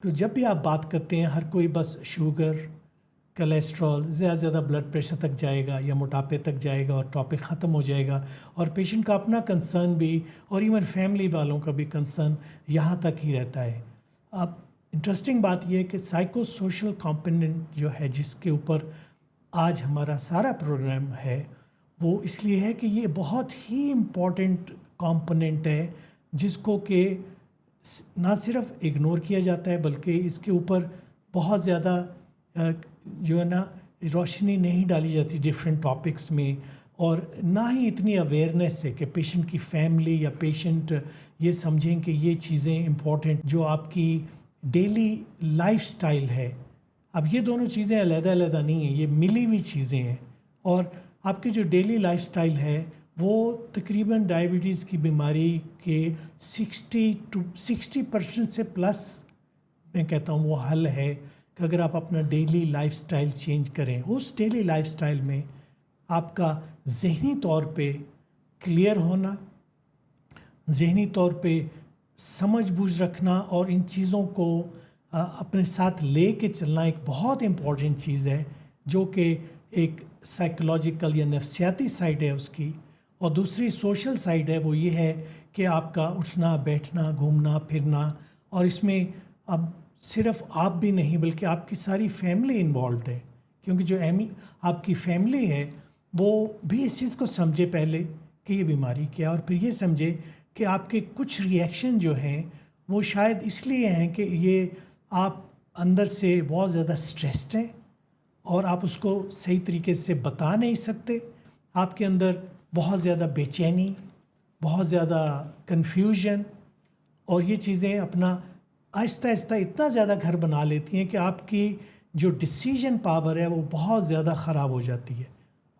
تو جب بھی آپ بات کرتے ہیں ہر کوئی بس شوگر، کولیسٹرول، زیادہ سے زیادہ بلڈ پریشر تک جائے گا یا موٹاپے تک جائے گا اور ٹاپک ختم ہو جائے گا، اور پیشنٹ کا اپنا کنسرن بھی اور ایون فیملی والوں کا بھی کنسرن یہاں تک ہی رہتا ہے۔ اب انٹرسٹنگ بات یہ ہے کہ سائیکو سوشل کمپوننٹ جو ہے جس کے اوپر آج ہمارا سارا پروگرام ہے، وہ اس لیے ہے کہ یہ بہت ہی امپورٹنٹ کمپوننٹ ہے جس کو کہ نہ صرف اگنور کیا جاتا ہے بلکہ اس کے اوپر بہت زیادہ جو ہے نا روشنی نہیں ڈالی جاتی ڈفرینٹ ٹاپکس میں، اور نہ ہی اتنی اویئرنیس ہے کہ پیشنٹ کی فیملی یا پیشنٹ یہ سمجھیں کہ یہ چیزیں امپورٹنٹ جو آپ کی ڈیلی لائف سٹائل ہے۔ اب یہ دونوں چیزیں علیحدہ علیحدہ نہیں ہیں، یہ ملی ہوئی چیزیں ہیں، اور آپ کی جو ڈیلی لائف سٹائل ہے وہ تقریباً ڈائبٹیز کی بیماری کے 60% سے پلس میں کہتا ہوں وہ حل ہے کہ اگر آپ اپنا ڈیلی لائف سٹائل چینج کریں۔ اس ڈیلی لائف سٹائل میں آپ کا ذہنی طور پہ کلیئر ہونا، ذہنی طور پہ سمجھ بوجھ رکھنا اور ان چیزوں کو اپنے ساتھ لے کے چلنا ایک بہت امپورٹنٹ چیز ہے، جو کہ ایک سائیکولوجیکل یا نفسیاتی سائڈ ہے اس کی، اور دوسری سوشل سائڈ ہے، وہ یہ ہے کہ آپ کا اٹھنا بیٹھنا گھومنا پھرنا، اور اس میں اب صرف آپ بھی نہیں بلکہ آپ کی ساری فیملی انوالوڈ ہے، کیونکہ جو آپ کی فیملی ہے وہ بھی اس چیز کو سمجھے پہلے کہ یہ بیماری کیا، اور پھر یہ سمجھے کہ آپ کے کچھ ری ایکشن جو ہیں وہ شاید اس لیے ہیں کہ یہ آپ اندر سے بہت زیادہ سٹریسڈ ہیں اور آپ اس کو صحیح طریقے سے بتا نہیں سکتے، آپ کے اندر بہت زیادہ بے چینی، بہت زیادہ کنفیوژن، اور یہ چیزیں اپنا آہستہ آہستہ اتنا زیادہ گھر بنا لیتی ہیں کہ آپ کی جو ڈیسیژن پاور ہے وہ بہت زیادہ خراب ہو جاتی ہے۔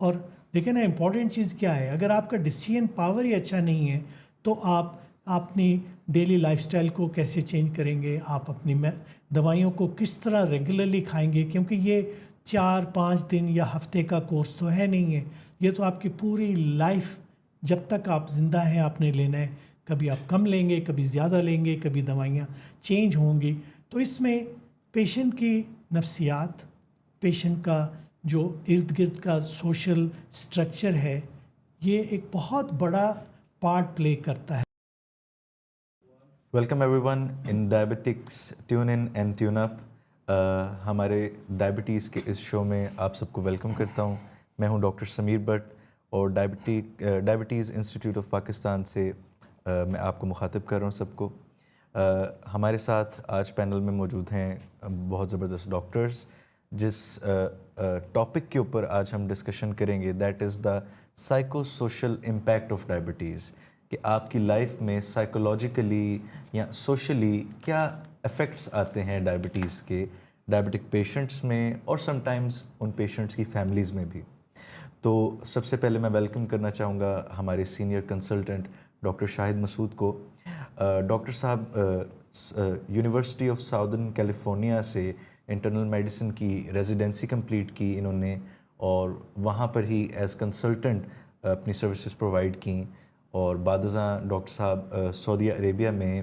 اور دیکھیں نا امپورٹنٹ چیز کیا ہے، اگر آپ کا ڈیسیژن پاور ہی اچھا نہیں ہے تو آپ اپنی ڈیلی لائف سٹائل کو کیسے چینج کریں گے، آپ اپنی دوائیوں کو کس طرح ریگولرلی کھائیں گے، کیونکہ یہ 4-5 دن یا ہفتے کا کورس تو ہے نہیں ہے، یہ تو آپ کی پوری لائف جب تک آپ زندہ ہیں آپ نے لینا ہے، کبھی آپ کم لیں گے کبھی زیادہ لیں گے، کبھی دوائیاں چینج ہوں گی۔ تو اس میں پیشنٹ کی نفسیات، پیشنٹ کا جو ارد گرد کا سوشل سٹرکچر ہے، یہ ایک بہت بڑا پارٹ پلے کرتا ہے۔ Welcome everyone in diabetics tune in and tune up. ہمارے ڈائبٹیز کے اس شو میں آپ سب کو ویلکم کرتا ہوں۔ میں ہوں ڈاکٹر سمیر بٹ، اور ڈائبٹیز انسٹیٹیوٹ آف پاکستان سے میں آپ کو مخاطب کر رہا ہوں سب کو۔ ہمارے ساتھ آج پینل میں موجود ہیں بہت زبردست ڈاکٹرز، جس ٹاپک کے اوپر آج ہم ڈسکشن کریں گے that is the psycho social impact of diabetes, کہ آپ کی لائف میں سائیکولوجیکلی یا سوشلی کیا افیکٹس آتے ہیں ڈائبٹیز کے، ڈائبٹک پیشنٹس میں اور سم ٹائمز ان پیشنٹس کی فیملیز میں بھی۔ تو سب سے پہلے میں ویلکم کرنا چاہوں گا ہمارے سینئر کنسلٹنٹ ڈاکٹر شاہد مسعود کو۔ ڈاکٹر صاحب یونیورسٹی آف ساؤدرن کیلیفورنیا سے انٹرنل میڈیسن کی ریزیڈنسی کمپلیٹ کی انہوں نے، اور وہاں پر ہی ایز کنسلٹنٹ اپنی سروسز پرووائڈ کیں، اور بعد ازاں ڈاکٹر صاحب سعودیہ عربیہ میں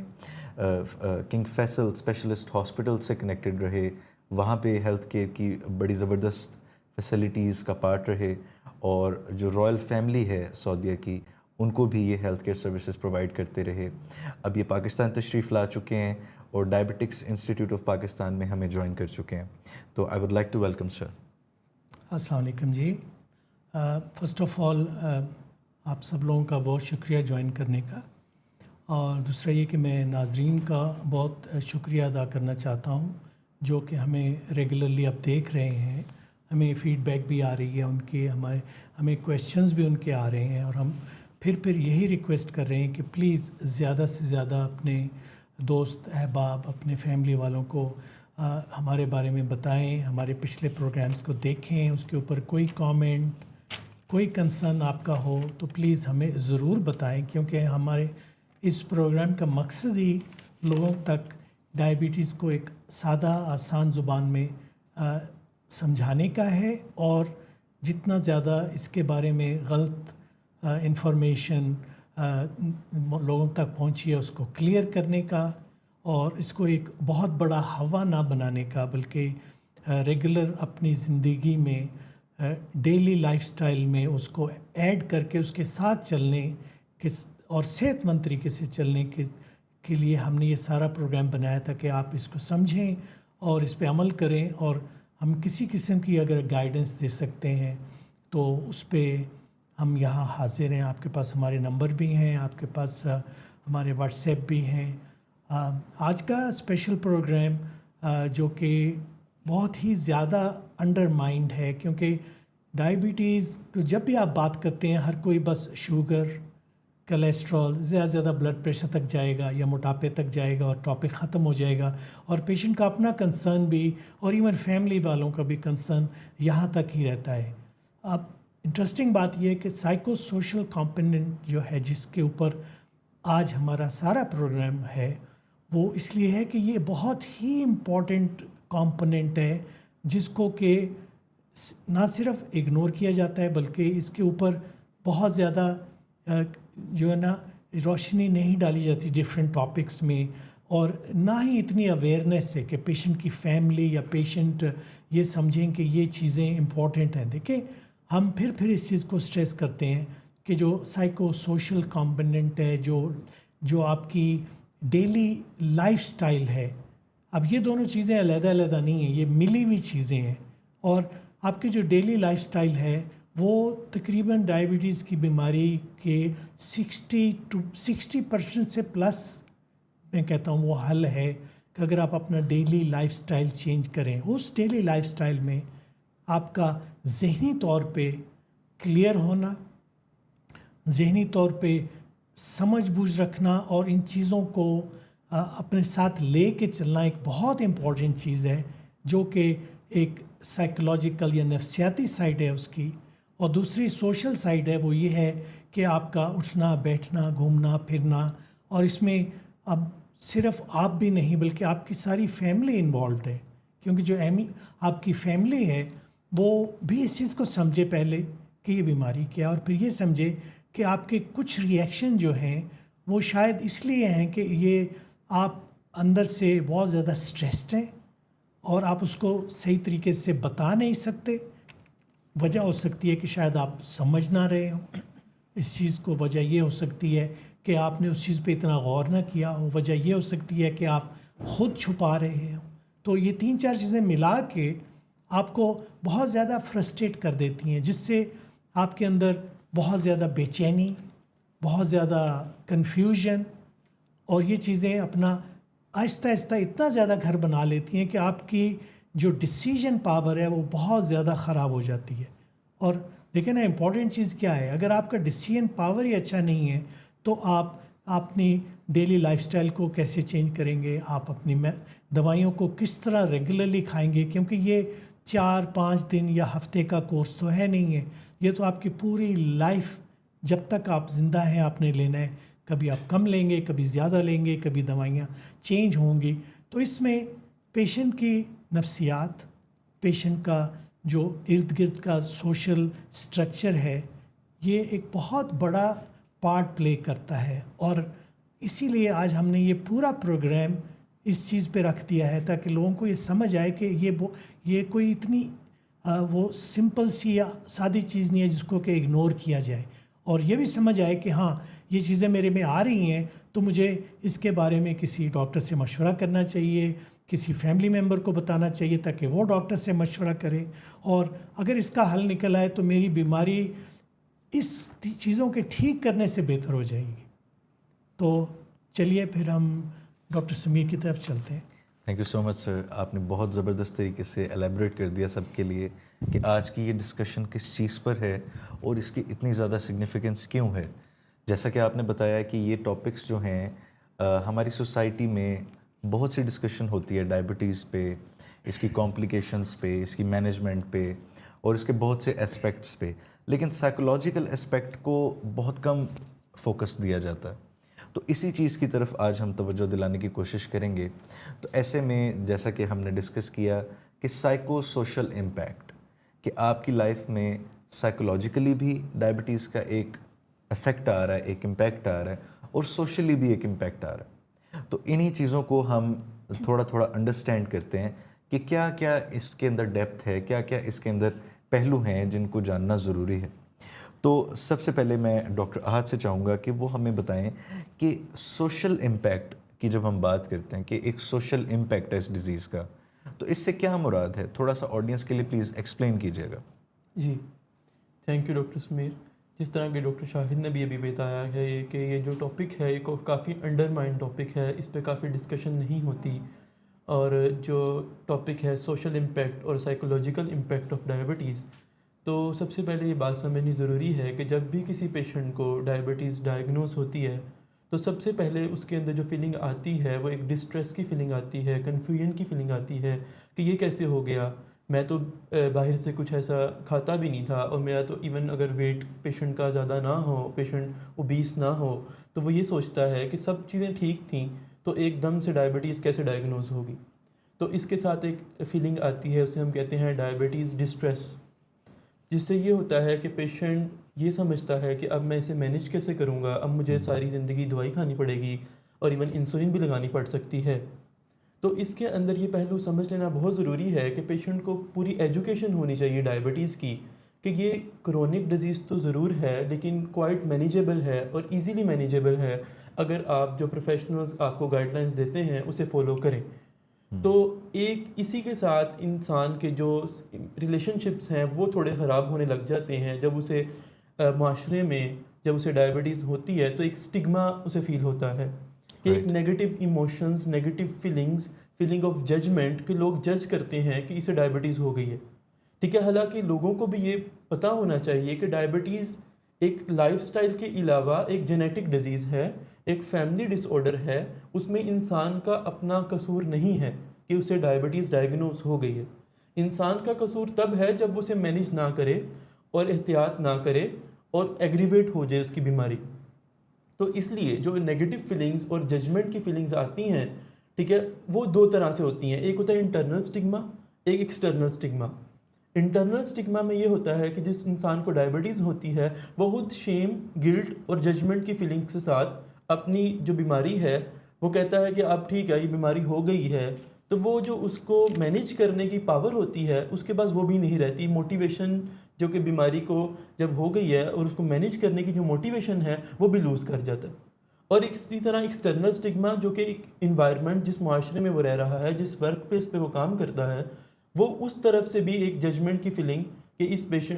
کنگ فیصل اسپیشلسٹ ہاسپٹل سے کنیکٹڈ رہے، وہاں پہ ہیلتھ کیئر کی بڑی زبردست فیسلٹیز کا پارٹ رہے، اور جو رائل فیملی ہے سعودیہ کی ان کو بھی یہ ہیلتھ کیئر سروسز پرووائڈ کرتے رہے۔ اب یہ پاکستان تشریف لا چکے ہیں اور ڈائبٹکس انسٹیٹیوٹ آف پاکستان میں ہمیں جوائن کر چکے ہیں۔ تو I would like to welcome sir. السلام علیکم جی۔ فرسٹ آف آل آپ سب لوگوں کا بہت شکریہ جوائن کرنے کا، اور دوسرا یہ کہ میں ناظرین کا بہت شکریہ ادا کرنا چاہتا ہوں جو کہ ہمیں ریگولرلی اب دیکھ رہے ہیں، ہمیں فیڈ بیک بھی آ رہی ہے ان کی، ہمیں کویشچنز بھی ان کے آ رہے ہیں، اور ہم پھر یہی ریکویسٹ کر رہے ہیں کہ پلیز زیادہ سے زیادہ اپنے دوست احباب، اپنے فیملی والوں کو ہمارے بارے میں بتائیں، ہمارے پچھلے پروگرامز کو دیکھیں، اس کے اوپر کوئی کامنٹ، کوئی کنسرن آپ کا ہو تو پلیز ہمیں ضرور بتائیں، کیونکہ ہمارے اس پروگرام کا مقصد ہی لوگوں تک ڈائبٹیز کو ایک سادہ آسان زبان میں سمجھانے کا ہے، اور جتنا زیادہ اس کے بارے میں غلط انفارمیشن لوگوں تک پہنچی ہے اس کو کلیئر کرنے کا، اور اس کو ایک بہت بڑا ہوا نہ بنانے کا، بلکہ ریگولر اپنی زندگی میں ڈیلی لائف سٹائل میں اس کو ایڈ کر کے اس کے ساتھ چلنے کے اور صحت مند طریقے سے چلنے کے لیے ہم نے یہ سارا پروگرام بنایا تھا کہ آپ اس کو سمجھیں اور اس پہ عمل کریں، اور ہم کسی قسم کی اگر گائیڈنس دے سکتے ہیں تو اس پہ ہم یہاں حاضر ہیں. آپ کے پاس ہمارے نمبر بھی ہیں، آپ کے پاس ہمارے واٹس ایپ بھی ہیں. آج کا اسپیشل پروگرام جو کہ بہت ہی زیادہ انڈر مائنڈ ہے، کیونکہ ڈائبٹیز کو جب بھی آپ بات کرتے ہیں ہر کوئی بس شوگر، کولیسٹرول، زیادہ سے زیادہ بلڈ پریشر تک جائے گا یا موٹاپے تک جائے گا اور ٹاپک ختم ہو جائے گا، اور پیشنٹ کا اپنا کنسرن بھی اور ایون فیملی والوں کا بھی کنسرن یہاں تک ہی رہتا ہے. اب انٹرسٹنگ بات یہ ہے کہ سائیکو سوشل کمپوننٹ جو ہے جس کے اوپر آج ہمارا سارا پروگرام ہے، وہ اس لیے ہے کہ یہ بہت ہی امپورٹنٹ کمپوننٹ ہے جس کو کہ نہ صرف اگنور کیا جاتا ہے بلکہ اس کے اوپر بہت زیادہ جو ہے نا روشنی نہیں ڈالی جاتی ڈفرینٹ ٹاپکس میں، اور نہ ہی اتنی اویئرنیس ہے کہ پیشنٹ کی فیملی یا پیشنٹ یہ سمجھیں کہ یہ چیزیں امپورٹنٹ ہیں. دیکھیں ہم پھر اس چیز کو سٹریس کرتے ہیں کہ جو سائیکو سوشل کمپوننٹ ہے، جو آپ کی ڈیلی لائف سٹائل ہے، اب یہ دونوں چیزیں علیحدہ علیحدہ نہیں ہیں، یہ ملی ہوئی چیزیں ہیں. اور آپ کی جو ڈیلی لائف سٹائل ہے وہ تقریباً ڈائبٹیز کی بیماری کے 60% سے پلس میں کہتا ہوں وہ حل ہے کہ اگر آپ اپنا ڈیلی لائف سٹائل چینج کریں. اس ڈیلی لائف سٹائل میں آپ کا ذہنی طور پہ کلیئر ہونا، ذہنی طور پہ سمجھ بوجھ رکھنا اور ان چیزوں کو اپنے ساتھ لے کے چلنا ایک بہت امپورٹنٹ چیز ہے، جو کہ ایک سائیکولوجیکل یا نفسیاتی سائڈ ہے اس کی، اور دوسری سوشل سائڈ ہے وہ یہ ہے کہ آپ کا اٹھنا بیٹھنا گھومنا پھرنا، اور اس میں اب صرف آپ بھی نہیں بلکہ آپ کی ساری فیملی انوالوڈ ہے، کیونکہ جو آپ کی فیملی ہے وہ بھی اس چیز کو سمجھے پہلے کہ یہ بیماری کیا، اور پھر یہ سمجھے کہ آپ کے کچھ ریئیکشن جو ہیں وہ شاید اس لیے ہیں کہ یہ آپ اندر سے بہت زیادہ سٹریسڈ ہیں اور آپ اس کو صحیح طریقے سے بتا نہیں سکتے. وجہ ہو سکتی ہے کہ شاید آپ سمجھ نہ رہے ہوں اس چیز کو، وجہ یہ ہو سکتی ہے کہ آپ نے اس چیز پہ اتنا غور نہ کیا ہو، وجہ یہ ہو سکتی ہے کہ آپ خود چھپا رہے ہوں. تو یہ 3-4 چیزیں ملا کے آپ کو بہت زیادہ فرسٹریٹ کر دیتی ہیں، جس سے آپ کے اندر بہت زیادہ بے چینی، بہت زیادہ کنفیوژن، اور یہ چیزیں اپنا آہستہ آہستہ اتنا زیادہ گھر بنا لیتی ہیں کہ آپ کی جو ڈیسیژن پاور ہے وہ بہت زیادہ خراب ہو جاتی ہے. اور دیکھیں نا امپورٹنٹ چیز کیا ہے، اگر آپ کا ڈیسیژن پاور ہی اچھا نہیں ہے تو آپ اپنی ڈیلی لائف سٹائل کو کیسے چینج کریں گے، آپ اپنی دوائیوں کو کس طرح ریگولرلی کھائیں گے، کیونکہ یہ 4-5 دن یا ہفتے کا کورس تو ہے نہیں ہے، یہ تو آپ کی پوری لائف جب تک آپ زندہ ہیں آپ نے لینا ہے. کبھی آپ کم لیں گے، کبھی زیادہ لیں گے، کبھی دوائیاں چینج ہوں گی. تو اس میں پیشنٹ کی نفسیات، پیشنٹ کا جو ارد گرد کا سوشل سٹرکچر ہے، یہ ایک بہت بڑا پارٹ پلے کرتا ہے. اور اسی لیے آج ہم نے یہ پورا پروگرام اس چیز پہ رکھ دیا ہے تاکہ لوگوں کو یہ سمجھ آئے کہ یہ کوئی اتنی وہ سمپل سی یا سادی چیز نہیں ہے جس کو کہ اگنور کیا جائے، اور یہ بھی سمجھ آئے کہ ہاں یہ چیزیں میرے میں آ رہی ہیں تو مجھے اس کے بارے میں کسی ڈاکٹر سے مشورہ کرنا چاہیے، کسی فیملی ممبر کو بتانا چاہیے تاکہ وہ ڈاکٹر سے مشورہ کرے، اور اگر اس کا حل نکل آئے تو میری بیماری اس چیزوں کے ٹھیک کرنے سے بہتر ہو جائے گی. تو چلیے پھر ہم ڈاکٹر سمیر کی طرف چلتے ہیں. تھینک یو سو مچ سر، آپ نے بہت زبردست طریقے سے ایلیبریٹ کر دیا سب کے لیے کہ آج کی یہ ڈسکشن کس چیز پر ہے اور اس کی اتنی زیادہ سگنیفیکنس کیوں ہے. جیسا کہ آپ نے بتایا کہ یہ ٹاپکس جو ہیں ہماری سوسائٹی میں بہت سی ڈسکشن ہوتی ہے ڈائبٹیز پہ، اس کی کمپلیکیشنز پہ، اس کی مینجمنٹ پہ اور اس کے بہت سے اسپیکٹس پہ، لیکن سائیکولوجیکل اسپیکٹ کو بہت کم فوکس دیا جاتا ہے. تو اسی چیز کی طرف آج ہم توجہ دلانے کی کوشش کریں گے. تو ایسے میں جیسا کہ ہم نے ڈسکس کیا کہ سائیکو سوشل امپیکٹ، کہ آپ کی لائف میں سائیکولوجیکلی بھی ڈائبٹیز کا ایک افیکٹ آ رہا ہے، ایک امپیکٹ آ رہا ہے، اور سوشلی بھی ایک امپیکٹ آ رہا ہے. تو انہی چیزوں کو ہم تھوڑا تھوڑا انڈرسٹینڈ کرتے ہیں کہ کیا کیا اس کے اندر ڈیپتھ ہے، کیا کیا اس کے اندر پہلو ہیں جن کو جاننا ضروری ہے۔ تو سب سے پہلے میں ڈاکٹر احد سے چاہوں گا کہ وہ ہمیں بتائیں کہ سوشل امپیکٹ کی جب ہم بات کرتے ہیں کہ ایک سوشل امپیکٹ ہے اس ڈیزیز کا، تو اس سے کیا مراد ہے؟ تھوڑا سا آڈینس کے لیے پلیز ایکسپلین کیجیے گا۔ جی، تھینک یو ڈاکٹر سمیر۔ جس طرح کہ ڈاکٹر شاہد نے بھی ابھی بتایا ہے کہ یہ جو ٹاپک ہے یہ کافی انڈر مائنڈ ٹاپک ہے، اس پہ کافی ڈسکشن نہیں ہوتی، اور جو ٹاپک ہے سوشل امپیکٹ اور سائیکولوجیکل امپیکٹ آف ڈائبٹیز، تو سب سے پہلے یہ بات سمجھنی ضروری ہے کہ جب بھی کسی پیشنٹ کو ڈائبٹیز ڈائگنوز ہوتی ہے تو سب سے پہلے اس کے اندر جو فیلنگ آتی ہے وہ ایک ڈسٹریس کی فیلنگ آتی ہے، کنفیوژن کی فیلنگ آتی ہے کہ یہ کیسے ہو گیا، میں تو باہر سے کچھ ایسا کھاتا بھی نہیں تھا، اور میرا تو ایون اگر ویٹ پیشنٹ کا زیادہ نہ ہو، پیشنٹ اوبیس نہ ہو، تو وہ یہ سوچتا ہے کہ سب چیزیں ٹھیک تھیں تو ایک دم سے ڈائبٹیز کیسے ڈائگنوز ہوگی۔ تو اس کے ساتھ ایک فیلنگ آتی ہے، اسے ہم کہتے ہیں ڈائبٹیز ڈسٹریس، جس سے یہ ہوتا ہے کہ پیشنٹ یہ سمجھتا ہے کہ اب میں اسے مینیج کیسے کروں گا، اب مجھے ساری زندگی دوائی کھانی پڑے گی اور ایون انسولین بھی لگانی پڑ سکتی ہے۔ تو اس کے اندر یہ پہلو سمجھ لینا بہت ضروری ہے کہ پیشنٹ کو پوری ایجوکیشن ہونی چاہیے ڈائبٹیز کی، کہ یہ کرونک ڈیزیز تو ضرور ہے لیکن کوائٹ مینیجیبل ہے اور ایزیلی مینیجیبل ہے اگر آپ جو پروفیشنلز آپ کو گائیڈ لائنز دیتے ہیں اسے فالو کریں۔ تو ایک اسی کے ساتھ انسان کے جو ریلیشن شپس ہیں وہ تھوڑے خراب ہونے لگ جاتے ہیں جب اسے معاشرے میں جب اسے ڈائبٹیز ہوتی ہے، تو ایک سٹگما اسے فیل ہوتا ہے کہ ایک negative emotions, negative feelings, feeling of judgement, کہ لوگ جج کرتے ہیں کہ اسے ڈائبٹیز ہو گئی ہے، ٹھیک ہے۔ حالانکہ لوگوں کو بھی یہ پتہ ہونا چاہیے کہ ڈائبٹیز ایک لائف سٹائل کے علاوہ ایک جینیٹک ڈیزیز ہے، ایک فیملی ڈس آرڈر ہے، اس میں انسان کا اپنا قصور نہیں ہے کہ اسے ڈائبٹیز ڈائگنوز ہو گئی ہے۔ انسان کا قصور تب ہے جب اسے مینیج نہ کرے اور احتیاط نہ کرے اور ایگریویٹ ہو جائے اس کی بیماری۔ تو اس لیے جو نیگیٹو فیلنگز اور ججمنٹ کی فیلنگز آتی ہیں، ٹھیک ہے، وہ دو طرح سے ہوتی ہیں، ایک ہوتا ہے انٹرنل سٹگما، ایک ایکسٹرنل سٹگما۔ انٹرنل سٹگما میں یہ ہوتا ہے کہ جس انسان کو ڈائبٹیز ہوتی ہے وہ خود شیم، گلٹ اور ججمنٹ کی فیلنگز کے ساتھ اپنی جو بیماری ہے وہ کہتا ہے کہ اب ٹھیک ہے یہ بیماری ہو گئی ہے، تو وہ جو اس کو مینیج کرنے کی پاور ہوتی ہے اس کے پاس وہ بھی نہیں رہتی، موٹیویشن جو کہ بیماری کو جب ہو گئی ہے اور اس کو مینیج کرنے کی جو موٹیویشن ہے وہ بھی لوز کر جاتا ہے۔ اور اسی طرح ایکسٹرنل سٹگما، جو کہ ایک انوائرمنٹ جس معاشرے میں وہ رہ رہا ہے، جس ورک پلیس پہ وہ کام کرتا ہے، وہ اس طرف سے بھی ایک ججمنٹ کی فیلنگ کہ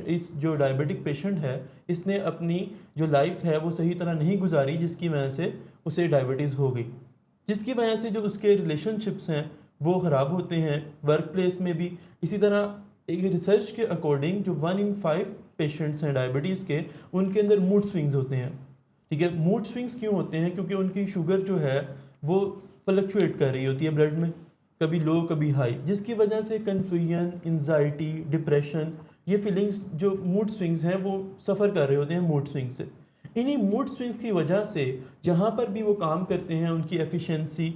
اس جو ڈائبٹک پیشنٹ ہے اس نے اپنی جو لائف ہے وہ صحیح طرح نہیں گزاری، جس کی وجہ سے اسے ڈائبٹیز ہو گئی، جس کی وجہ سے جو اس کے ریلیشن شپس ہیں وہ خراب ہوتے ہیں ورک پلیس میں بھی۔ اسی طرح ایک ریسرچ کے اکارڈنگ جو 1 in 5 پیشنٹس ہیں ڈائبٹیز کے، ان کے اندر موڈ سوئنگز ہوتے ہیں، ٹھیک ہے۔ موڈ سوئنگز کیوں ہوتے ہیں؟ کیونکہ ان کی شوگر جو ہے وہ فلکچویٹ کر رہی ہوتی ہے بلڈ میں، کبھی لو کبھی ہائی، جس کی وجہ سے کنفیوژن، انزائٹی، ڈپریشن، یہ فیلنگز جو موڈ سوئنگز ہیں وہ سفر کر رہے ہوتے ہیں موڈ سوئنگ سے۔ انہی موڈ سوئنگز کی وجہ سے جہاں پر بھی وہ کام کرتے ہیں ان کی ایفیشنسی